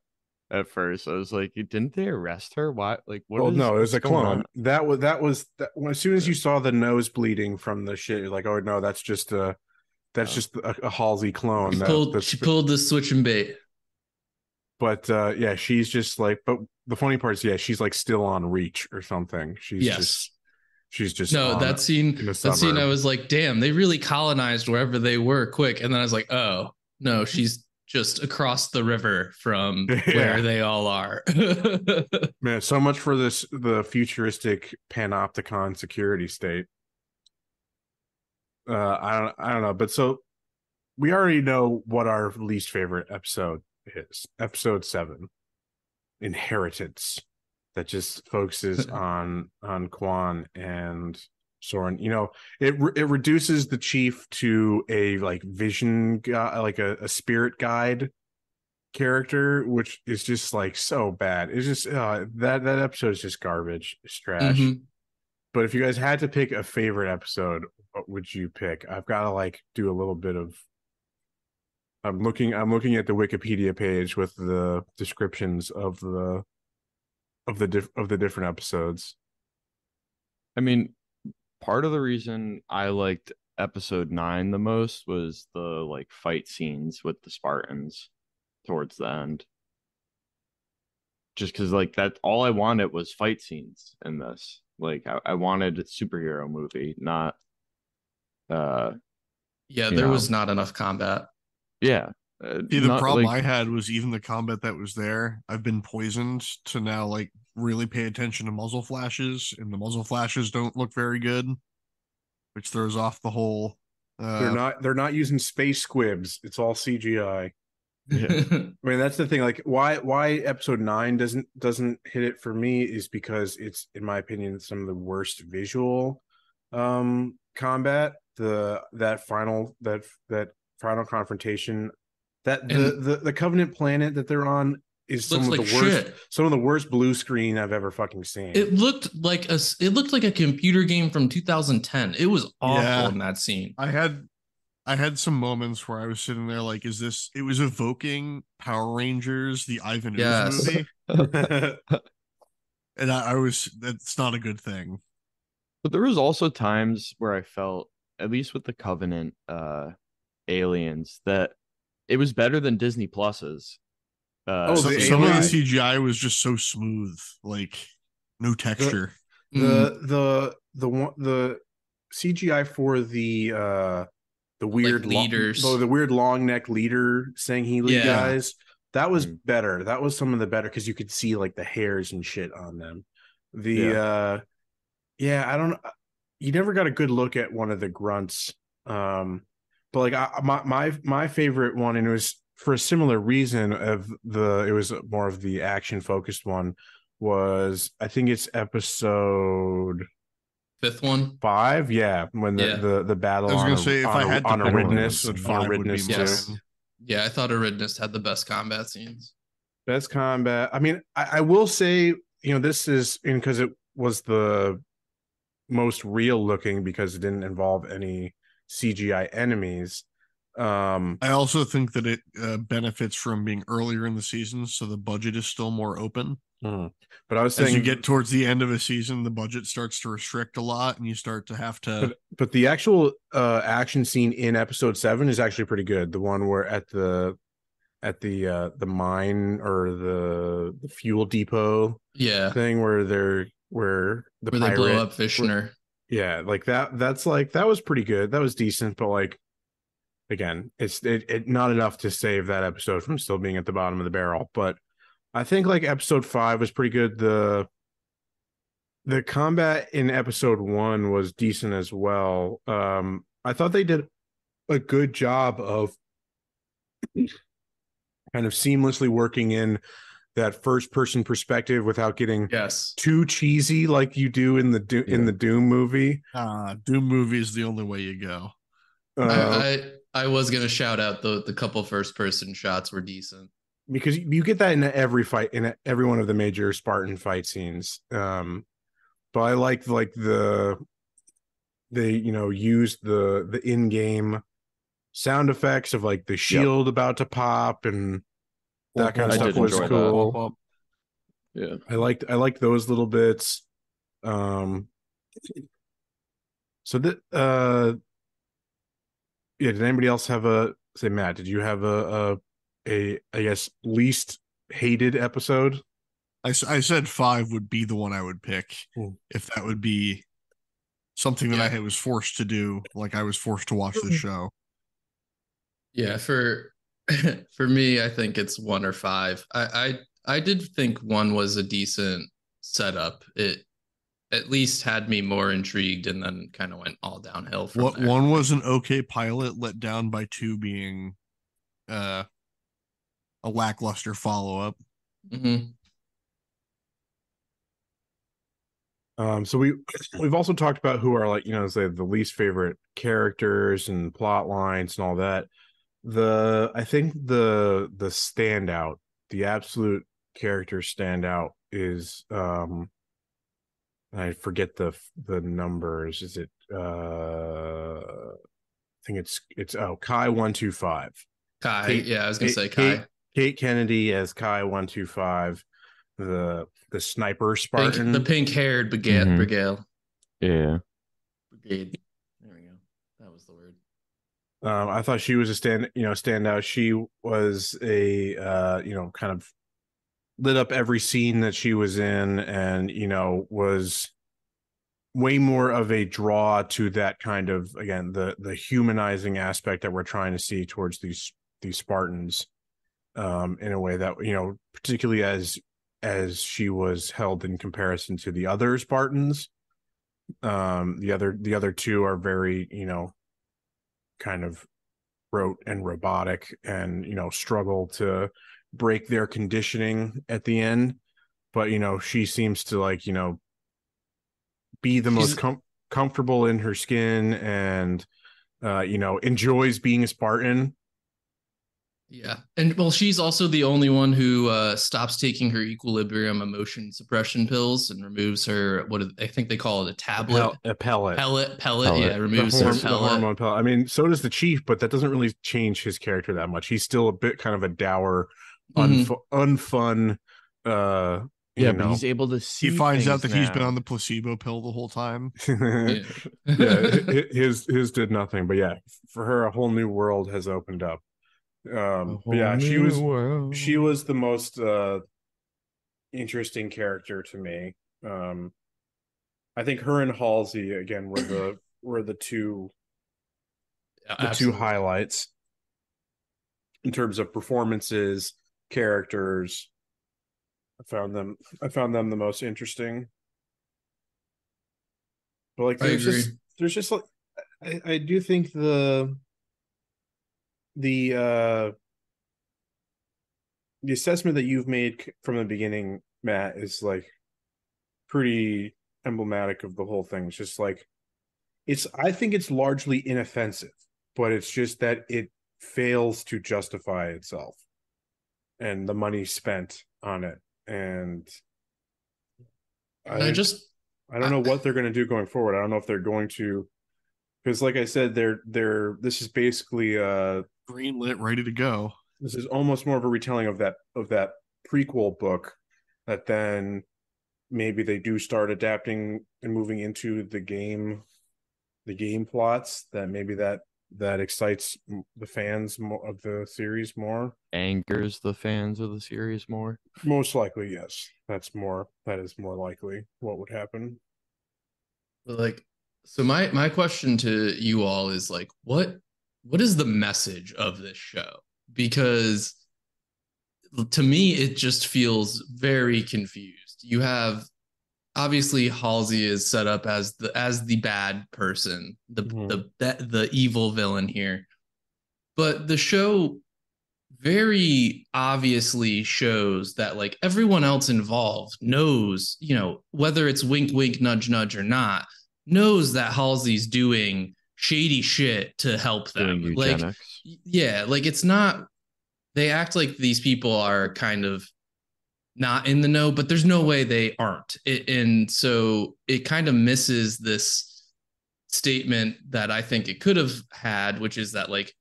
Speaker 3: at first. I was like, didn't they arrest her? Why? Like, what?
Speaker 1: Well, no, it was a clone.
Speaker 3: On?
Speaker 1: That was as soon as you saw the nose bleeding from the shit, you're like, oh no, that's just a Halsey clone.
Speaker 4: She pulled the switch and bait.
Speaker 1: But yeah, she's just like. But the funny part is, yeah, she's like still on Reach or something. She's just
Speaker 4: no. That scene, I was like, damn, they really colonized wherever they were quick. And then I was like, oh no, she's just across the river from where they all are.
Speaker 1: Man, so much for the futuristic panopticon security state. I don't know, but so we already know what our least favorite episode is. Episode 7, Inheritance, that just focuses on Quan and Soren. You know, it reduces the Chief to a like vision guy, like a spirit guide character, which is just like so bad. It's just that episode is just garbage. It's trash. Mm-hmm. But if you guys had to pick a favorite episode, what would you pick? I've got to like do a little bit of. I'm looking at the Wikipedia page with the descriptions of the different episodes.
Speaker 3: I mean, part of the reason I liked episode 9 the most was the like fight scenes with the Spartans towards the end. Just because like that all I wanted was fight scenes in this. Like I wanted a superhero movie, not
Speaker 4: Yeah,
Speaker 3: you
Speaker 4: there
Speaker 3: know,
Speaker 4: was not enough combat.
Speaker 3: yeah.
Speaker 2: See, the
Speaker 3: Not
Speaker 2: problem
Speaker 3: like
Speaker 2: I had was even the combat that was there. I've been poisoned to now like really pay attention to muzzle flashes, and the muzzle flashes don't look very good, which throws off the whole.
Speaker 1: They're not using space squibs. It's all CGI.
Speaker 3: yeah.
Speaker 1: I mean, that's the thing. Like, why episode 9 doesn't hit it for me is because it's, in my opinion, some of the worst visual combat. That final confrontation, that the Covenant planet that they're on is some
Speaker 4: Looks
Speaker 1: of
Speaker 4: like
Speaker 1: the worst,
Speaker 4: shit.
Speaker 1: some of the worst blue screen I've ever fucking seen.
Speaker 4: It looked like a computer game from 2010. It was awful
Speaker 2: Yeah.
Speaker 4: in that scene.
Speaker 2: I had some moments where I was sitting there like, is this? It was evoking Power Rangers, the Ivan Ooze
Speaker 4: Yes.
Speaker 2: movie, and I was. That's not a good thing.
Speaker 3: But there was also times where I felt, at least with the Covenant aliens, that it was better than Disney Plus's.
Speaker 1: the
Speaker 2: Some of the
Speaker 1: aliens?
Speaker 2: CGI was just so smooth, like no texture.
Speaker 4: Mm,
Speaker 1: The CGI for the weird
Speaker 4: leaders.
Speaker 1: the weird long neck leader Sangheili
Speaker 4: Yeah.
Speaker 1: guys, that was
Speaker 3: Mm.
Speaker 1: better. That was some of the better because you could see like the hairs and shit on them. I don't, you never got a good look at one of the grunts. But like my favorite one, and it was for a similar reason it was more of the action focused one, was I think it's episode
Speaker 4: 5th one.
Speaker 1: 5, yeah, when
Speaker 4: Yeah.
Speaker 1: the battle
Speaker 2: I was
Speaker 1: on
Speaker 2: gonna say if I had to
Speaker 1: on
Speaker 2: pick one,
Speaker 1: Eridnus,
Speaker 2: episode 5 would be
Speaker 1: Eridnus
Speaker 2: mine.
Speaker 4: Yes. Yeah, I thought Eridnus had the best combat scenes.
Speaker 1: Best combat. I mean, I will say, this is because it was the most real looking because it didn't involve any CGI enemies.
Speaker 2: I also think that it benefits from being earlier in the season, so the budget is still more open.
Speaker 1: But I was saying,
Speaker 2: As you get towards the end of a season, the budget starts to restrict a lot, and you start to have to.
Speaker 1: but the actual action scene in episode 7 is actually pretty good. The one where at the mine or the fuel depot
Speaker 4: Yeah.
Speaker 1: thing where
Speaker 4: Where they blow up Vishner.
Speaker 1: Yeah, like that's like, that was pretty good. That was decent, but like, again, it's not enough to save that episode from still being at the bottom of the barrel. But I think like episode 5 was pretty good. The combat in episode 1 was decent as well. I thought they did a good job of kind of seamlessly working in that first person perspective without getting
Speaker 4: Yes.
Speaker 1: too cheesy like you do in the Doom movie.
Speaker 2: Doom movie is the only way you go.
Speaker 4: I was gonna shout out the couple first person shots were decent.
Speaker 1: Because you get that in every fight, in every one of the major Spartan fight scenes. But I like they used the in-game sound effects of like the shield about to pop and that kind of
Speaker 3: I
Speaker 1: stuff
Speaker 3: did
Speaker 1: was
Speaker 3: enjoy
Speaker 1: cool.
Speaker 3: Yeah.
Speaker 1: I liked those little bits. So that did anybody else have Matt, did you have a I guess least hated episode?
Speaker 2: I said 5 would be the one I would pick if that would be something that I was forced to do, like I was forced to watch the show.
Speaker 4: Yeah, for me, I think it's 1 or 5. I did think 1 was a decent setup. It at least had me more intrigued, and then kind of went all downhill from there.
Speaker 2: 1 was an okay pilot, let down by 2 being a lackluster follow-up.
Speaker 4: Mm-hmm.
Speaker 1: So we've also talked about who are like, say the least favorite characters and plot lines and all that. I think the standout, the absolute character standout is I forget the numbers. Is it I think it's Kai 125.
Speaker 4: Kai, I was gonna say Kai.
Speaker 1: Kate Kennedy as Kai 125, the sniper Spartan,
Speaker 4: the pink haired brigade.
Speaker 3: Yeah.
Speaker 4: Brigade. There we go. That was
Speaker 1: I thought she was a standout. She was a kind of lit up every scene that she was in, and was way more of a draw to that kind of, again, the humanizing aspect that we're trying to see towards these Spartans, in a way that, particularly as she was held in comparison to the other Spartans. The other two are very, kind of rote and robotic, and struggle to break their conditioning at the end. But she seems to, like, be the most comfortable in her skin, and enjoys being a Spartan.
Speaker 4: Yeah. And well, she's also the only one who stops taking her equilibrium emotion suppression pills and removes her, I think they call it a tablet.
Speaker 1: A pellet.
Speaker 4: Pellet. Yeah, removes her pellet.
Speaker 1: The hormone pellet. I mean, so does the chief, but that doesn't really change his character that much. He's still a bit kind of a dour, unfun.
Speaker 3: But he's able to see.
Speaker 2: He finds out that he's been on the placebo pill the whole time.
Speaker 1: His did nothing. But yeah, for her, a whole new world has opened up. But yeah, she was the most interesting character to me. I think her and Halsey again were the two highlights in terms of performances, characters. I found them the most interesting. But like, there's just like, I do think the assessment that you've made from the beginning, Matt, is like pretty emblematic of the whole thing. It's just like, I think it's largely inoffensive, but it's just that it fails to justify itself and the money spent on it. And I don't know what they're going to do going forward. I don't know if they're going to, because like I said, this is basically
Speaker 2: greenlit, ready to go.
Speaker 1: This is almost more of a retelling of that prequel book that then maybe they do start adapting and moving into the game plots, that maybe that excites the fans of the series more,
Speaker 3: angers the fans of the series more.
Speaker 1: Most likely, yes. That is more likely what would happen.
Speaker 4: But like, so my question to you all is like, what is the message of this show? Because to me, it just feels very confused. You have, obviously, Halsey is set up as the bad person, the evil villain here. But the show very obviously shows that like everyone else involved knows, whether it's wink, wink, nudge, nudge or not, knows that Halsey's doing shady shit to help them. Like, yeah, like it's not, they act like these people are kind of not in the know, but there's no way they aren't. And so it kind of misses this statement that I think it could have had, which is that like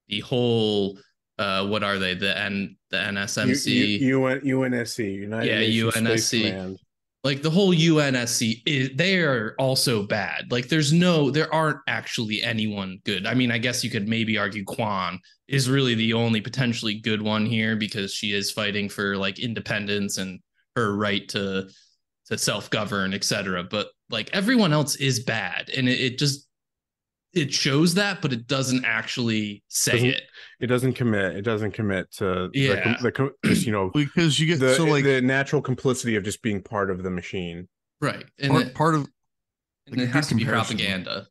Speaker 4: the whole what are they, the NSMC,
Speaker 1: UNSC, United Nations
Speaker 4: UNSC
Speaker 1: Space Command.
Speaker 4: Like the whole UNSC they are also bad. Like there aren't actually anyone good. I mean, I guess you could maybe argue Kwan is really the only potentially good one here, because she is fighting for like independence and her right to self-govern, etc. But like everyone else is bad, and it shows that, but it doesn't actually say it.
Speaker 1: It doesn't commit. It doesn't commit to
Speaker 2: because you get
Speaker 1: the natural complicity of just being part of the machine,
Speaker 4: right? And
Speaker 2: part of
Speaker 4: it has to be propaganda.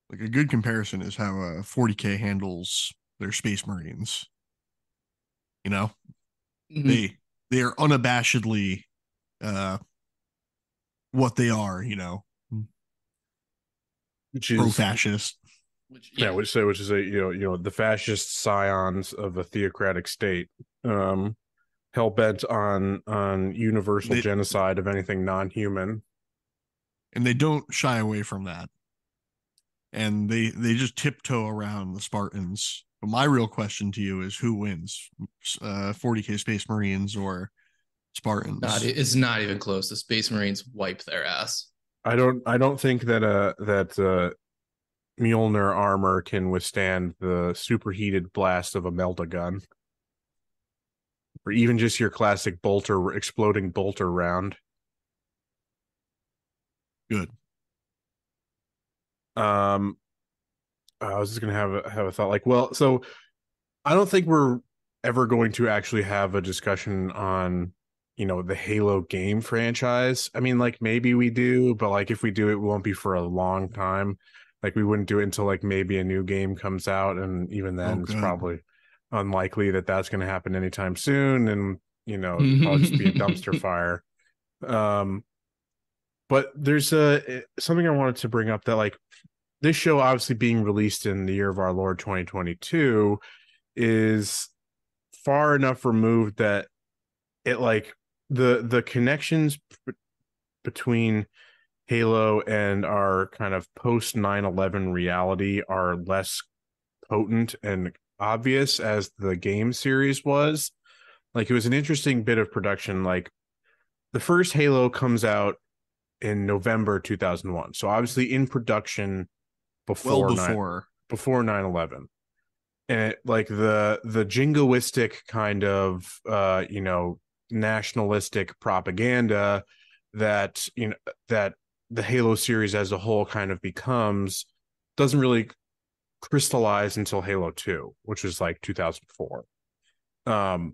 Speaker 2: Like a good comparison is how 40K handles their Space Marines. Mm-hmm. They are unabashedly what they are.
Speaker 1: Which is
Speaker 2: pro-fascist.
Speaker 1: Which is the fascist scions of a theocratic state, hell bent on universal genocide of anything non-human,
Speaker 2: and they don't shy away from that. And they just tiptoe around the Spartans. But my real question to you is, who wins, 40K Space Marines or Spartans?
Speaker 4: It's not even close. The Space Marines wipe their ass.
Speaker 1: I don't think that Mjolnir armor can withstand the superheated blast of a melta gun, or even just your classic bolter exploding bolter round.
Speaker 2: Good.
Speaker 1: I was just gonna have a thought like, well, so I don't think we're ever going to actually have a discussion on, the Halo game franchise. I mean, like maybe we do, but like if we do, it won't be for a long time. Like we wouldn't do it until like maybe a new game comes out, and even then, it's probably unlikely that that's going to happen anytime soon. And it'll probably just be a dumpster fire. But there's something I wanted to bring up that like this show obviously being released in the year of our Lord 2022 is far enough removed that it like the connections between Halo and our kind of post 9/11 reality are less potent and obvious as the game series was. Like it was an interesting bit of production. Like the first Halo comes out in November 2001. So obviously in production before 9/11. And like the jingoistic kind of nationalistic propaganda that that the Halo series as a whole kind of becomes doesn't really crystallize until Halo 2, which was like 2004. But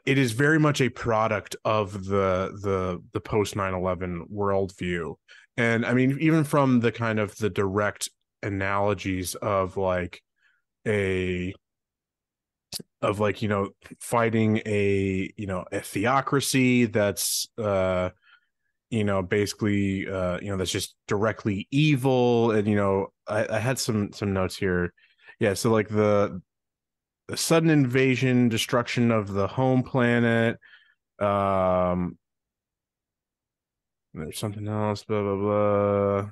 Speaker 1: it is very much a product of the post 9/11 worldview. And I mean, even from the kind of the direct analogies of like fighting a theocracy that's basically that's just directly evil. And I had some notes here. Yeah, so like the sudden invasion, destruction of the home planet. There's something else, blah blah blah.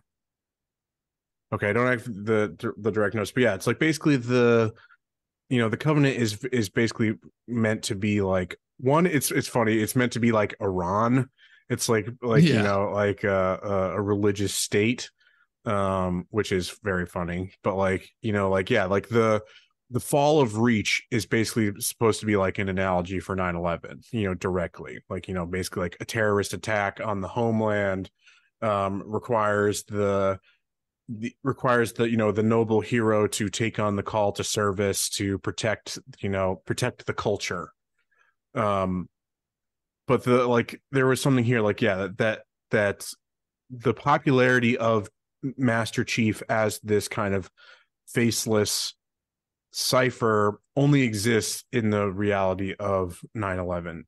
Speaker 1: Okay, I don't have the direct notes, but yeah, it's like basically the Covenant is basically meant to be like one. It's funny. It's meant to be like Iran. It's like like a religious state, which is very funny. But like like the fall of Reach is basically supposed to be like an analogy for 9/11. Directly like basically like a terrorist attack on the homeland requires the the noble hero to take on the call to service to protect the culture. But there was something here like that the popularity of Master Chief as this kind of faceless cipher only exists in the reality of 9/11.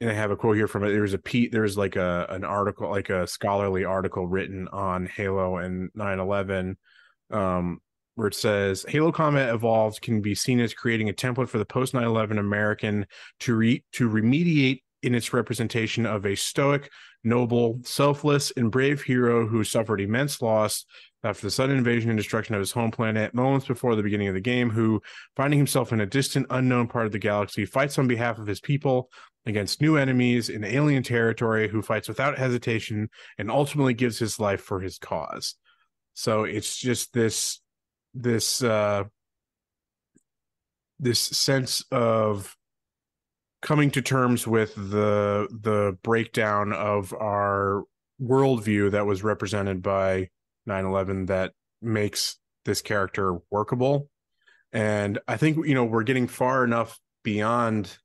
Speaker 1: And I have a quote here from it. There was like an article, like a scholarly article written on Halo and 9/11, where it says Halo Combat Evolved can be seen as creating a template for the post 9/11 American to remediate in its representation of a stoic, noble, selfless, and brave hero who suffered immense loss after the sudden invasion and destruction of his home planet moments before the beginning of the game, who, finding himself in a distant, unknown part of the galaxy, fights on behalf of his people against new enemies in alien territory, who fights without hesitation and ultimately gives his life for his cause. So it's just this sense of coming to terms with the breakdown of our worldview that was represented by 9/11 that makes this character workable. And I think we're getting far enough beyond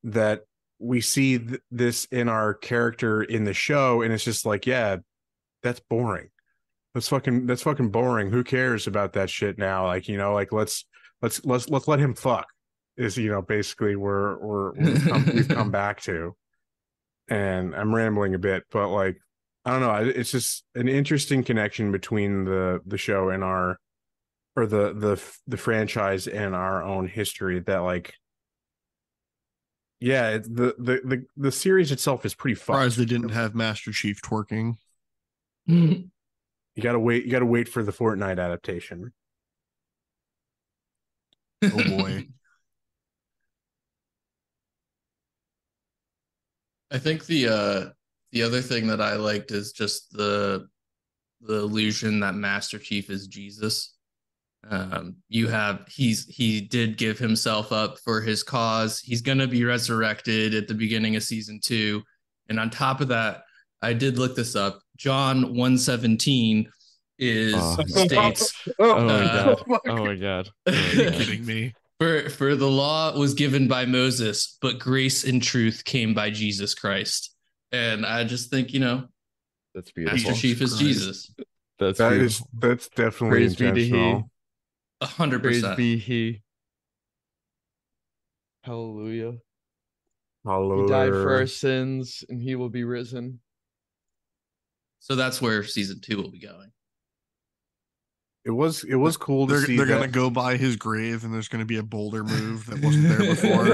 Speaker 1: that we see this in our character in the show, and it's just like, yeah, that's boring. That's fucking boring. Who cares about that shit now? Like, like let's let him fuck is basically we've come back to. And I'm rambling a bit, but like I don't know, it's just an interesting connection between the show and the franchise and our own history that like yeah, the series itself is pretty fucked.
Speaker 2: Surprised they didn't have Master Chief twerking.
Speaker 1: You gotta wait for the Fortnite adaptation.
Speaker 2: Oh boy.
Speaker 4: I think the other thing that I liked is just the the illusion that Master Chief is Jesus. He did give himself up for his cause. He's gonna be resurrected at the beginning of season 2, and on top of that, I did look this up. John 1:17 states,
Speaker 3: Oh my god! Oh my god!
Speaker 2: Are you kidding me?
Speaker 4: For the law was given by Moses, but grace and truth came by Jesus Christ. And I just think,
Speaker 3: That's beautiful.
Speaker 4: Master Chief is
Speaker 2: Christ.
Speaker 4: Jesus.
Speaker 3: That's
Speaker 1: That
Speaker 3: beautiful.
Speaker 1: that's definitely
Speaker 3: Praise be to
Speaker 1: intentional.
Speaker 4: 100%.
Speaker 3: Praise be He. Hallelujah. He died for our sins, and He will be risen.
Speaker 4: So that's where season 2 will be going.
Speaker 1: It was cool to see
Speaker 2: They're
Speaker 1: that.
Speaker 2: gonna go by his grave, and there's gonna be a boulder move that wasn't there before.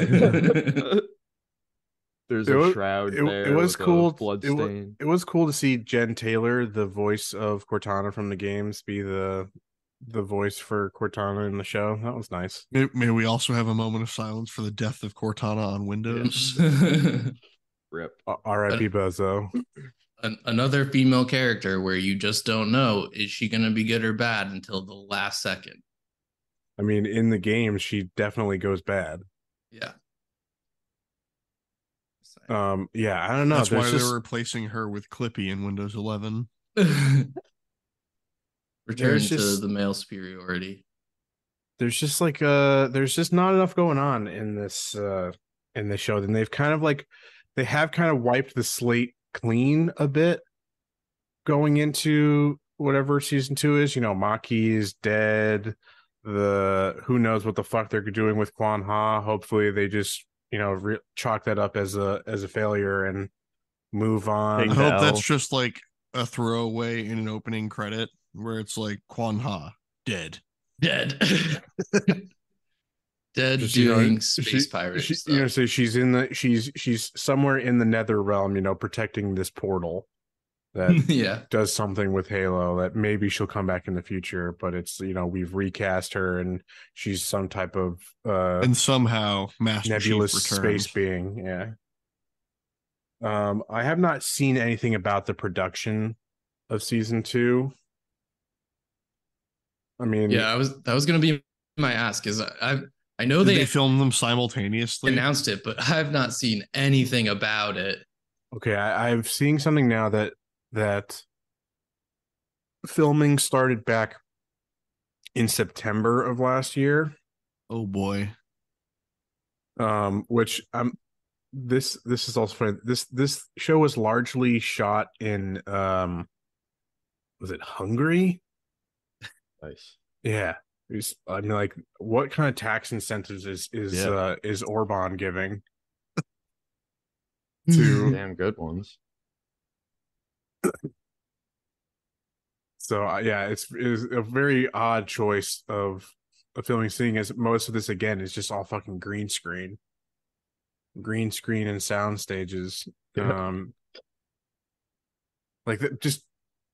Speaker 3: There's
Speaker 1: It
Speaker 3: a
Speaker 1: was-
Speaker 3: shroud
Speaker 1: it
Speaker 3: there.
Speaker 1: was
Speaker 3: with a
Speaker 1: cool.
Speaker 3: blood
Speaker 1: It
Speaker 3: stain.
Speaker 1: was cool to see Jen Taylor, the voice of Cortana from the games, be the voice for Cortana in the show. That was nice.
Speaker 2: May we also have a moment of silence for the death of Cortana on Windows?
Speaker 3: Rip.
Speaker 1: R.I.P. Bozo.
Speaker 4: Another female character where you just don't know, is she going to be good or bad until the last second?
Speaker 1: I mean, in the game, she definitely goes bad.
Speaker 4: Yeah.
Speaker 1: Yeah, I don't know.
Speaker 2: That's why
Speaker 1: There's
Speaker 2: they
Speaker 1: just
Speaker 2: were replacing her with Clippy in Windows 11.
Speaker 4: Return
Speaker 1: There's
Speaker 4: to
Speaker 1: just-
Speaker 4: the male superiority.
Speaker 1: there's just like there's just not enough going on in this show. And they have kind of wiped the slate clean a bit going into whatever season 2 is. Maki is dead. Who knows what the fuck they're doing with Quan Ha. Hopefully they just chalk that up as a failure and move on.
Speaker 2: I
Speaker 3: Big
Speaker 2: hope
Speaker 3: Bell.
Speaker 2: that's just like a throwaway in an opening credit where it's like Quan Ha dead.
Speaker 4: Dead. Dead
Speaker 1: Just,
Speaker 4: doing space pirates.
Speaker 1: So she's somewhere in the nether realm, protecting this portal that
Speaker 4: Yeah.
Speaker 1: does something with Halo, that maybe she'll come back in the future, but it's we've recast her and she's some type of
Speaker 2: And somehow Master
Speaker 1: nebulous
Speaker 2: Chief returns.
Speaker 1: space being. Yeah. I have not seen anything about the production of season 2. I mean,
Speaker 4: Yeah, that was going to be my ask, is I know
Speaker 2: Did
Speaker 4: they
Speaker 2: they film them simultaneously?
Speaker 4: announced it, but I've not seen anything about it.
Speaker 1: okay, I'm seeing something now that filming started back in September of last year.
Speaker 2: Oh boy.
Speaker 1: Which this is also funny. This show was largely shot in was it Hungary?
Speaker 3: Nice.
Speaker 1: Yeah. I mean, like, what kind of tax incentives is Orban giving to?
Speaker 3: Damn good ones.
Speaker 1: So yeah, it's a very odd choice of filming, seeing as most of this again is just all fucking green screen and sound stages.
Speaker 3: Yeah.
Speaker 1: Just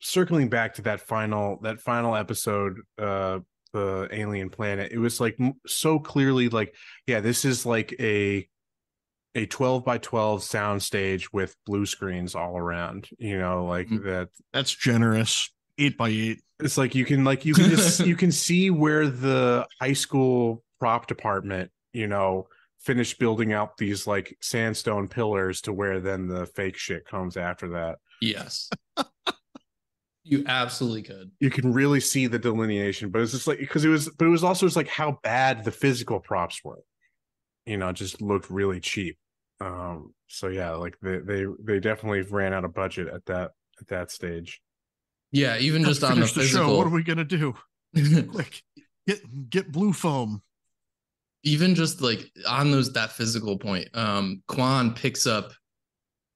Speaker 1: circling back to that final episode, the alien planet. It was like so clearly like, yeah, this is like a 12 by 12 sound stage with blue screens all around. That.
Speaker 2: That's generous. 8 by 8.
Speaker 1: It's like you can just you can see where the high school prop department finished building out these like sandstone pillars to where then the fake shit comes after that.
Speaker 4: Yes. You absolutely could.
Speaker 1: You can really see the delineation, but it's just like, because it was also just like how bad the physical props were, just looked really cheap. So yeah, like they definitely ran out of budget at that stage.
Speaker 4: Yeah, even
Speaker 2: Let's
Speaker 4: just on the
Speaker 2: finish
Speaker 4: physical.
Speaker 2: show. What are we gonna do? Quick, get blue foam.
Speaker 4: Even just like on that physical point, Quan picks up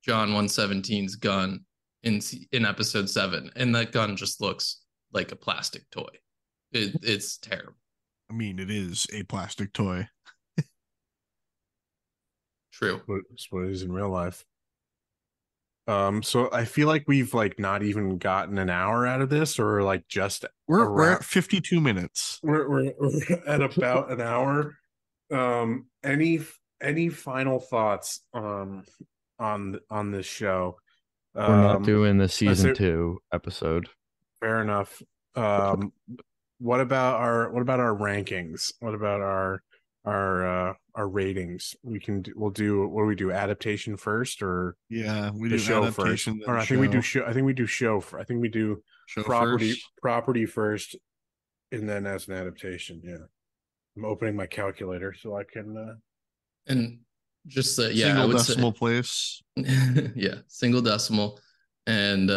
Speaker 4: John 117's gun in episode 7, and that gun just looks like a plastic toy. It's terrible.
Speaker 2: I mean, it is a plastic toy.
Speaker 4: True.
Speaker 1: That's what it is in real life. So I feel like we've like not even gotten an hour out of this, or like just
Speaker 2: We're at 52 minutes.
Speaker 1: we're at about an hour. Any final thoughts on this show?
Speaker 3: We're not doing the season
Speaker 1: it-
Speaker 3: 2 episode.
Speaker 1: Fair enough. What about our rankings? What about our ratings? We'll do what do we do? Adaptation first or
Speaker 2: Yeah, we
Speaker 1: the
Speaker 2: do
Speaker 1: show first?
Speaker 2: adaptation,
Speaker 1: Or
Speaker 2: then
Speaker 1: I think we do
Speaker 2: show.
Speaker 1: show. I think we do show. I think we do
Speaker 2: Show
Speaker 1: property
Speaker 2: first.
Speaker 1: property first, and then as an adaptation. Yeah, I'm opening my calculator so I can.
Speaker 4: And just yeah, I
Speaker 2: Single
Speaker 4: would
Speaker 2: decimal
Speaker 4: say
Speaker 2: place.
Speaker 4: yeah, single decimal. And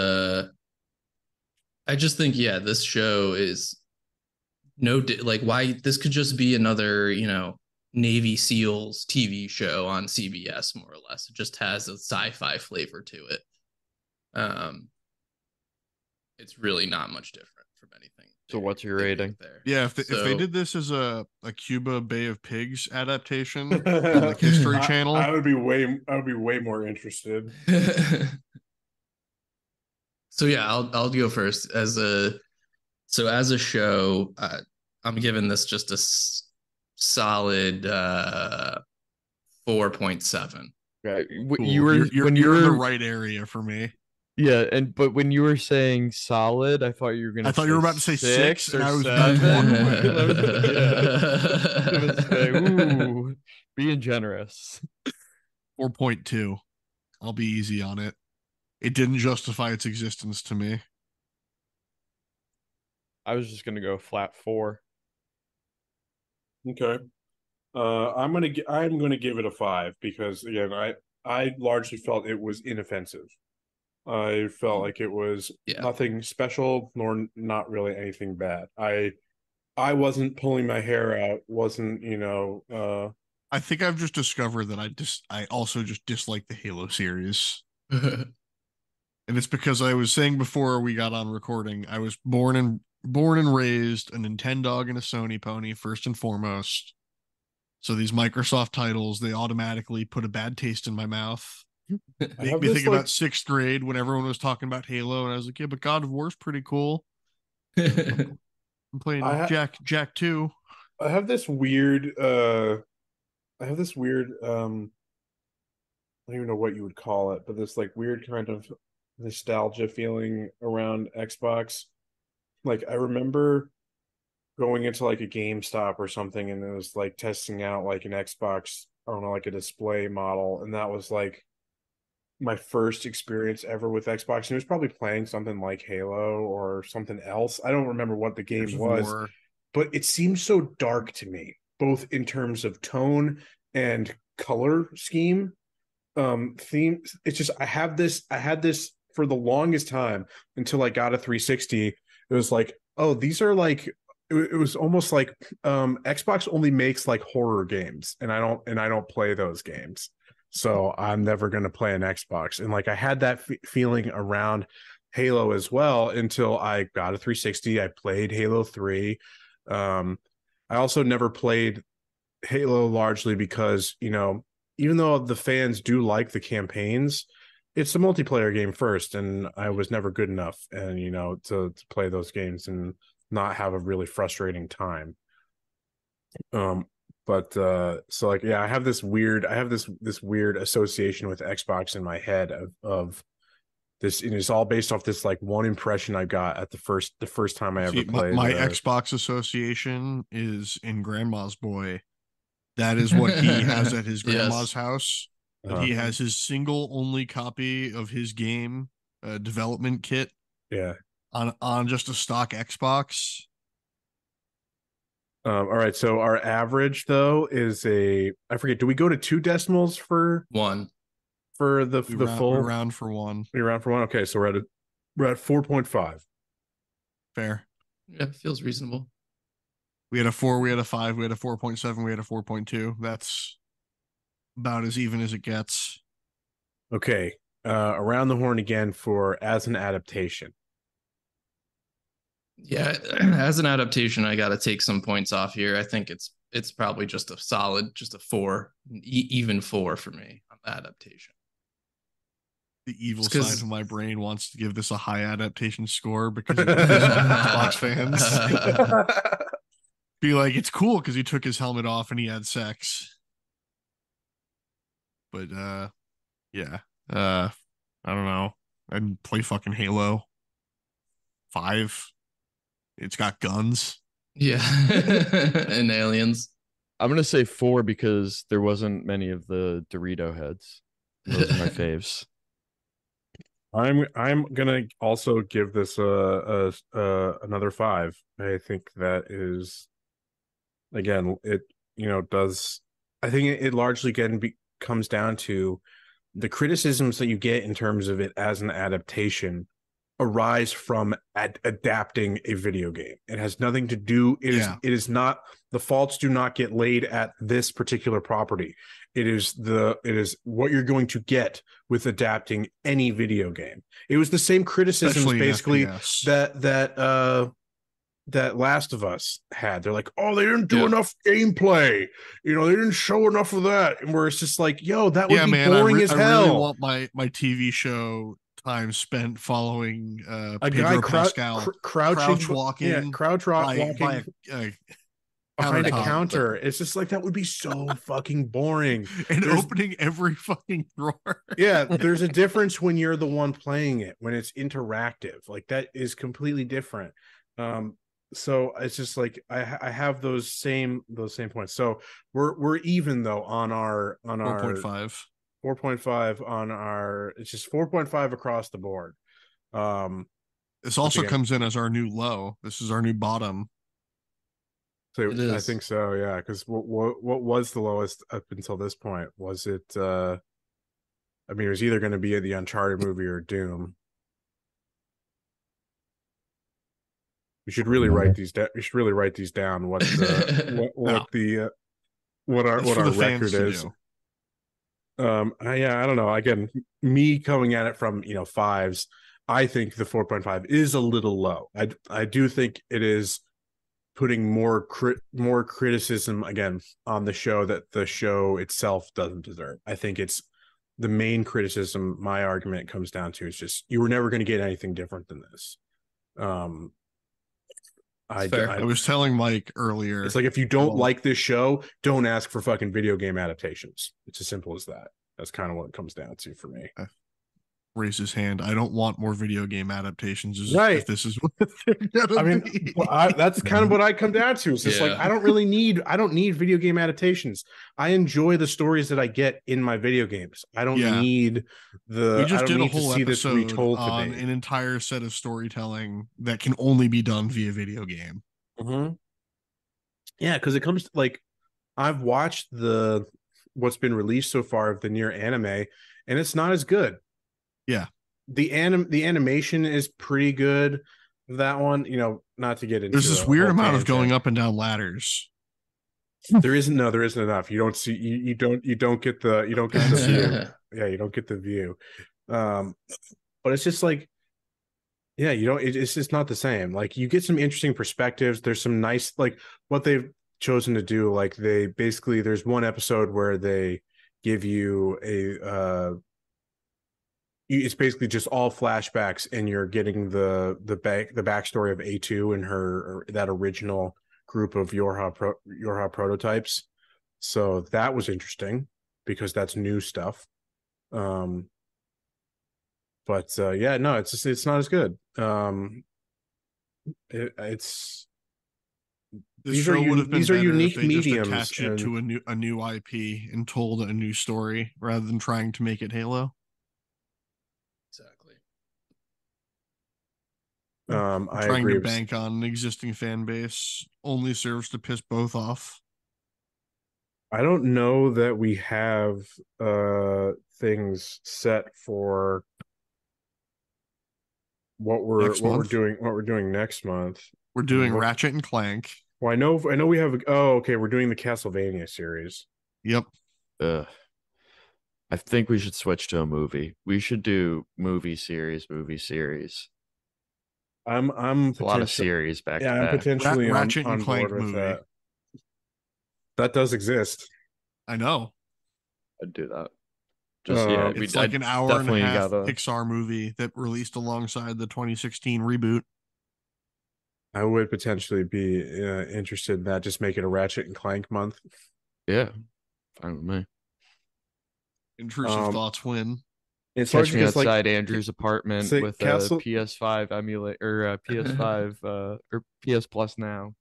Speaker 4: I just think, yeah, this show is like why this could just be another, Navy SEALs TV show on CBS, more or less. It just has a sci-fi flavor to it. It's really not much different from anything.
Speaker 3: So what's your rating?
Speaker 4: There.
Speaker 2: Yeah, if they
Speaker 4: So
Speaker 2: did this as a Cuba Bay of Pigs adaptation on the History Channel,
Speaker 1: I would be way more interested.
Speaker 4: so yeah, I'll go first as a show. I'm giving this just a solid 4.7.
Speaker 3: Right.
Speaker 2: cool.
Speaker 3: You were
Speaker 2: you're
Speaker 3: when you
Speaker 2: in the
Speaker 3: were
Speaker 2: right area for me.
Speaker 3: yeah, but when you were saying solid, I thought you were gonna.
Speaker 2: I thought you were about to say six,
Speaker 3: or
Speaker 2: and I was about to walk away.
Speaker 3: seven. I was gonna say, ooh, being generous.
Speaker 2: 4.2. I'll be easy on it. It didn't justify its existence to me.
Speaker 3: I was just gonna go flat 4.
Speaker 1: Okay. I'm gonna give it a 5 because again, I largely felt it was inoffensive. I felt like it was
Speaker 4: Yeah.
Speaker 1: nothing special nor not really anything bad. I wasn't pulling my hair out, wasn't,
Speaker 2: I think I've just discovered that I also just dislike the Halo series. And it's because I was saying before we got on recording, I was born and raised a Nintendog and a Sony pony first and foremost. So these Microsoft titles, they automatically put a bad taste in my mouth. Make me think about 6th grade when everyone was talking about Halo, and I was like, yeah, but God of War's pretty cool. I'm playing Jack 2.
Speaker 1: I have this weird I don't even know what you would call it, but this like weird kind of nostalgia feeling around Xbox. Like I remember going into like a GameStop or something and it was like testing out like an Xbox, I don't know, like a display model, and that was like my first experience ever with Xbox. And it was probably playing something like Halo or something else. I don't remember what the game was, but it seemed so dark to me, both in terms of tone and color scheme. Theme. It's just I had this for the longest time until I got a 360. It was like, oh, these are like it was almost like Xbox only makes like horror games, and I don't play those games. So I'm never going to play an Xbox. And like I had that feeling around Halo as well until I got a 360. I played Halo 3. I also never played Halo largely because, even though the fans do like the campaigns, it's a multiplayer game first, and I was never good enough and to play those games and not have a really frustrating time. But so like yeah, I have this weird association with Xbox in my head of this, and it's all based off this like one impression I got at the first time I ever played.
Speaker 2: My Xbox association is in Grandma's Boy. That is what he has at his grandma's house. But he has his single only copy of his game development kit.
Speaker 1: Yeah.
Speaker 2: On just a stock Xbox.
Speaker 1: All right. So our average though is I forget. Do we go to 2 decimals for
Speaker 4: 1
Speaker 1: for the full?
Speaker 2: We round for 1.
Speaker 1: We round for 1. Okay, so we're at 4.5.
Speaker 2: Fair.
Speaker 4: Yeah, feels reasonable.
Speaker 2: We had a 4, we had a 5, we had a 4.7, we had a 4.2. That's about as even as it gets.
Speaker 1: Okay. Around the horn again for as an adaptation.
Speaker 4: Yeah, as an adaptation, I got to take some points off here. I think it's probably just a solid, just a 4, even 4 for me on the adaptation.
Speaker 2: The evil side of my brain wants to give this a high adaptation score because of Xbox fans. Be like, it's cool because he took his helmet off and he had sex. But yeah, I don't know. I'd play fucking Halo. 5. It's got guns.
Speaker 4: Yeah. And aliens.
Speaker 3: I'm gonna say 4 because there wasn't many of the Dorito heads. Those are my faves.
Speaker 1: I'm gonna also give this another 5. I think that is, again, it does. I think it largely comes down to the criticisms that you get in terms of it as an adaptation arise from adapting a video game. It has nothing to do. It is not, the faults do not get laid at this particular property. It is what you're going to get with adapting any video game. It was the same criticisms
Speaker 2: Especially
Speaker 1: basically
Speaker 2: FPS.
Speaker 1: that Last of Us had. They're like, oh, they didn't do enough gameplay. They didn't show enough of that. And where it's just like, yo, that would be boring as hell.
Speaker 2: I really want my TV show time spent following
Speaker 1: a
Speaker 2: Pedro
Speaker 1: guy
Speaker 2: Pascal crouch walking
Speaker 1: behind a counter.
Speaker 2: Like,
Speaker 1: it's just like, that would be so fucking boring.
Speaker 2: And opening every fucking drawer.
Speaker 1: Yeah, there's a difference when you're the one playing it, when it's interactive. Like, that is completely different. So it's just like I have those same points. So we're even though on our 4.5 on our, it's just 4.5 across the board.
Speaker 2: This also comes in as our new low. This is our new bottom.
Speaker 1: So I think so, yeah. Because what was the lowest up until this point? Was it? I mean, it was either going to be the Uncharted movie or Doom. We should really write these down. We should really write these down. What our record is. I don't know. Again, me coming at it from 5s, I think the 4.5 is a little low. I do think it is putting more criticism again on the show that the show itself doesn't deserve. I think it's the main criticism. My argument comes down to is just, you were never going to get anything different than this. I
Speaker 2: was telling Mike earlier.
Speaker 1: It's like, if you don't like this show, don't ask for fucking video game adaptations. It's as simple as that. That's kind of what it comes down to for me.
Speaker 2: Raise his hand. I don't want more video game adaptations.
Speaker 1: Right.
Speaker 2: If this is what they're gonna be.
Speaker 1: That's kind of what I come down to. It's just like, I don't need video game adaptations. I enjoy the stories that I get in my video games. I don't need
Speaker 2: We just did a whole
Speaker 1: to see this
Speaker 2: episode
Speaker 1: retold
Speaker 2: on
Speaker 1: today.
Speaker 2: an entire set of storytelling that can only be done via video game.
Speaker 1: Mm-hmm. Yeah, because it comes to, like, I've watched what's been released so far of the Nier anime, and it's not as good.
Speaker 2: Yeah,
Speaker 1: the animation is pretty good. That one, not to get into.
Speaker 2: There's this weird amount of going up and down ladders.
Speaker 1: There isn't enough. You don't see. You don't get the view. Yeah, you don't get the view. But it's just like, yeah, it's just not the same. Like, you get some interesting perspectives. There's some nice, like, what they've chosen to do. Like, there's one episode where they give you it's basically just all flashbacks, and you're getting the backstory of A2 and that original group of Yorha prototypes. So that was interesting because that's new stuff. But yeah, no, it's not as good. These are unique mediums.
Speaker 2: Attach it to a new IP and told a new story rather than trying to make it Halo.
Speaker 4: Exactly.
Speaker 1: I
Speaker 2: trying
Speaker 1: agree.
Speaker 2: to bank on an existing fan base only serves to piss both off.
Speaker 1: I don't know that we have things set for what we're doing next month.
Speaker 2: We're doing Ratchet and Clank.
Speaker 1: Well, I know we have. Oh, okay. We're doing the Castlevania series.
Speaker 2: Yep.
Speaker 3: I think we should switch to a movie. We should do movie series.
Speaker 1: I'm
Speaker 3: a lot of series back.
Speaker 1: Yeah, I'm potentially
Speaker 2: Ratchet
Speaker 1: on
Speaker 2: and Clank
Speaker 1: board with
Speaker 2: movie.
Speaker 1: that. That does exist.
Speaker 2: I know.
Speaker 3: I'd do that.
Speaker 2: It's like an hour and a half Pixar movie that released alongside the 2016 reboot.
Speaker 1: I would potentially be interested in that. Just make it a Ratchet and Clank month.
Speaker 3: Yeah, fine with me.
Speaker 2: Intrusive thoughts win.
Speaker 1: It's hard
Speaker 3: Catch me
Speaker 1: because like
Speaker 3: outside Andrew's apartment
Speaker 1: say
Speaker 3: with
Speaker 1: Castle
Speaker 3: a PS5 emulate or a PS5 or PS Plus now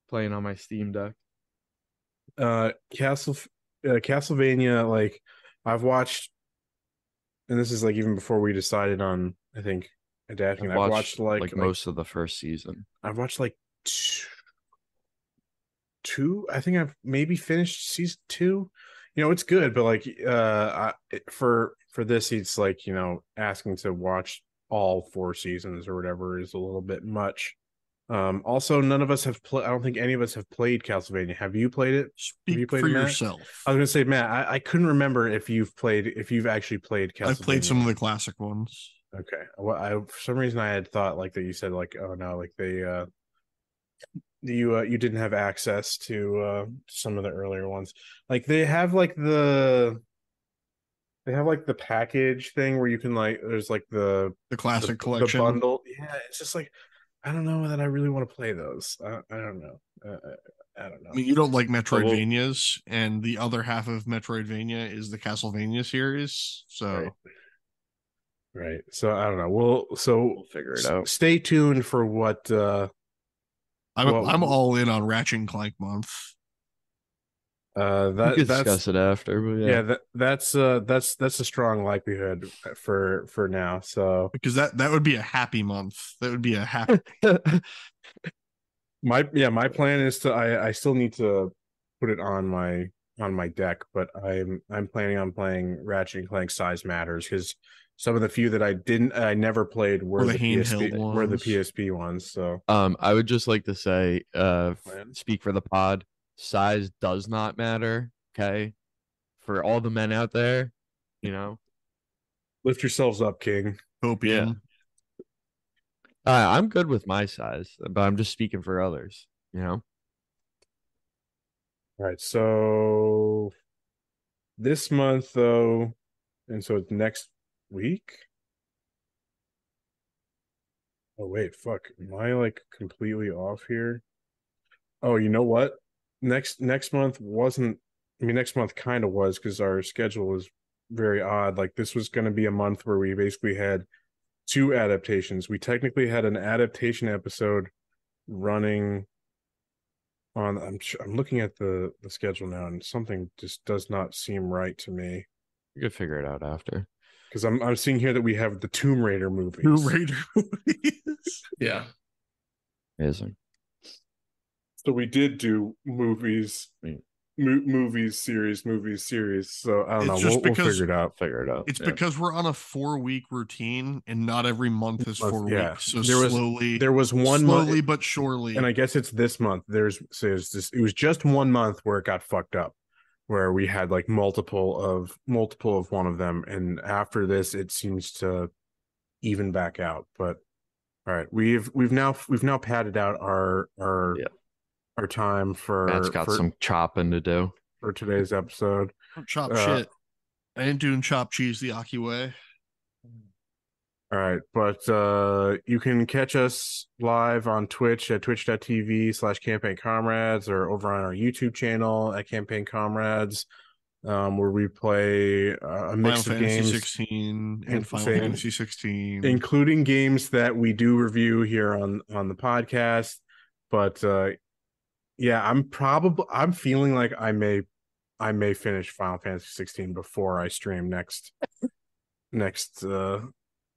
Speaker 3: playing on my Steam Deck.
Speaker 1: Castle Castlevania, like I've watched, and this is like even before we decided on, I think, adapting.
Speaker 3: I've
Speaker 1: I've
Speaker 3: watched
Speaker 1: watched like
Speaker 3: most of the first season.
Speaker 1: I've watched like two. I think I've maybe finished season two. You know, it's good, but like for this, it's like, you know, asking to watch all four seasons or whatever is a little bit much. Also, none of us have played. I don't think any of us have played Castlevania. Have you played it? Have you
Speaker 2: Speak
Speaker 1: played
Speaker 2: for
Speaker 1: it, Matt?
Speaker 2: yourself.
Speaker 1: I was gonna say, Matt, I couldn't remember if you've actually played Castlevania.
Speaker 2: I've played some of the classic ones.
Speaker 1: Okay. Well, for some reason I had thought like that you said like, oh no, like you didn't have access to some of the earlier ones. Like they have like the package thing where you can like there's like
Speaker 2: The classic
Speaker 1: the
Speaker 2: collection.
Speaker 1: bundle. Yeah, it's just like I don't know that I really want to play those. I don't know. I don't know.
Speaker 2: I mean, you don't like Metroidvanias, and the other half of Metroidvania is the Castlevania series. So,
Speaker 1: right. So I don't know. We'll
Speaker 3: figure it out.
Speaker 1: Stay tuned for what.
Speaker 2: I'm all in on Ratchet and Clank month.
Speaker 3: We could discuss it after, but yeah.
Speaker 1: That's a strong likelihood for now. So
Speaker 2: Because that would be a happy month. That would be a happy.
Speaker 1: my plan is to I still need to put it on my deck, but I'm planning on playing Ratchet and Clank Size Matters because some of the few that I never played were the
Speaker 2: handheld
Speaker 1: PSP were the
Speaker 2: ones.
Speaker 1: PSP ones. So
Speaker 3: I would just like to say, speak for the pod. Size does not matter. Okay, for all the men out there, you know.
Speaker 1: lift yourselves up, King.
Speaker 2: Copium.
Speaker 3: I'm good with my size, but I'm just speaking for others. You know.
Speaker 1: All right, so this month though, and so it's next week. Oh wait, fuck. Am I like completely off here? Oh, you know what? Next month wasn't, I mean, next month kind of was because our schedule was very odd. Like this was going to be a month where we basically had two adaptations. We technically had an adaptation episode running on. I'm looking at the schedule now, and something just does not seem right to me.
Speaker 3: You could figure it out after.
Speaker 1: Because I'm seeing here that we have the Tomb Raider movies.
Speaker 2: Tomb Raider movies.
Speaker 4: Yeah.
Speaker 3: Amazing.
Speaker 1: So we did do movies, movies series. So I don't know. We'll figure it out.
Speaker 2: It's because we're on a 4-week routine, and not every month is 4 weeks. So there was one slowly
Speaker 1: month,
Speaker 2: but surely,
Speaker 1: and I guess it's this month. It was just 1 month where it got fucked up, where we had like multiple of one of them, and after this, it seems to even back out. But all right, we've now padded out our time for
Speaker 3: Matt's got some chopping to do
Speaker 1: for today's episode.
Speaker 2: Chop shit. I ain't doing chop cheese the Aki way.
Speaker 1: All right, but you can catch us live on Twitch at twitch.tv/Campaign Comrades or over on our YouTube channel at Campaign Comrades, where we play a mix of games,
Speaker 2: 16 and Final Fantasy 16,
Speaker 1: including games that we do review here on the podcast. But yeah, I'm feeling like I may finish Final Fantasy 16 before I stream next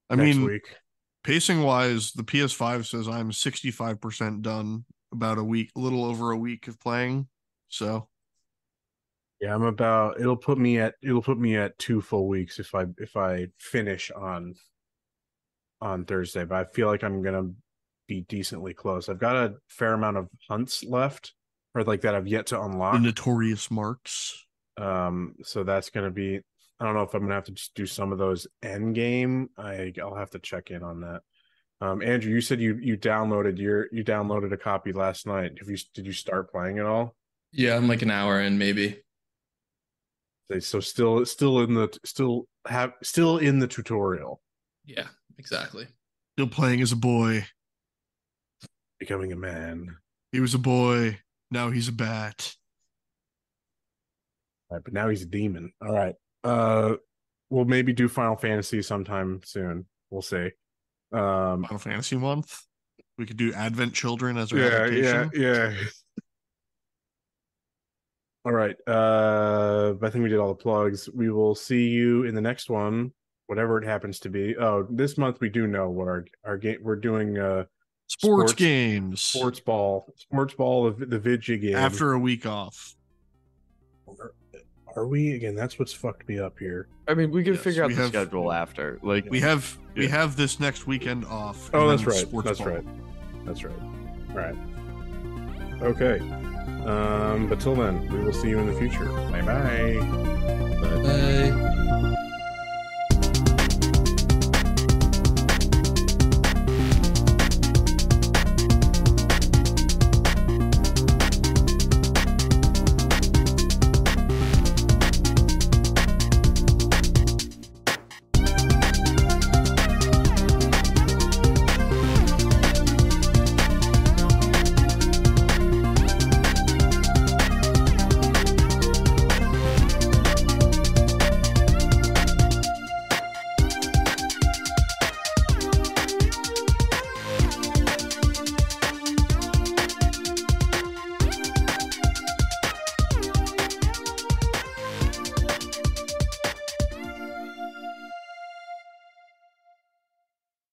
Speaker 1: week.
Speaker 2: Pacing wise, the PS5 says I'm 65% done about a little over a week of playing. So
Speaker 1: yeah, it'll put me at 2 full weeks if I finish on Thursday, but I feel like I'm gonna be decently close. I've got a fair amount of hunts left, or like that I've yet to unlock.
Speaker 2: The notorious marks.
Speaker 1: So that's gonna be, I don't know if I'm gonna have to just do some of those end game. I'll have to check in on that. Andrew, you said you downloaded a copy last night. Did you start playing it all?
Speaker 4: Yeah, I'm like an hour in maybe.
Speaker 1: So still in the tutorial.
Speaker 4: Yeah, exactly.
Speaker 2: Still playing as a boy.
Speaker 1: Becoming a man.
Speaker 2: He was a boy. Now he's a bat.
Speaker 1: All right, but now he's a demon. All right. we'll maybe do Final Fantasy sometime soon. We'll see.
Speaker 2: Final Fantasy month. We could do Advent Children as our
Speaker 1: Yeah,
Speaker 2: adaptation.
Speaker 1: yeah. All right. I think we did all the plugs. We will see you in the next one, whatever it happens to be. Oh, this month we do know what our game we're doing.
Speaker 2: Sports games.
Speaker 1: Sports ball, the Vidya game.
Speaker 2: After a week off.
Speaker 1: Are we again? That's what's fucked me up here.
Speaker 3: I mean, we can
Speaker 2: Yes,
Speaker 3: figure out
Speaker 2: we
Speaker 3: the
Speaker 2: have-
Speaker 3: schedule after. Like,
Speaker 2: We have this next weekend off.
Speaker 1: Oh,
Speaker 2: and
Speaker 1: that's
Speaker 2: then
Speaker 1: right.
Speaker 2: sports
Speaker 1: That's
Speaker 2: ball.
Speaker 1: right. That's right. All right. Okay. But till then, we will see you in the future. Bye bye.
Speaker 4: Bye.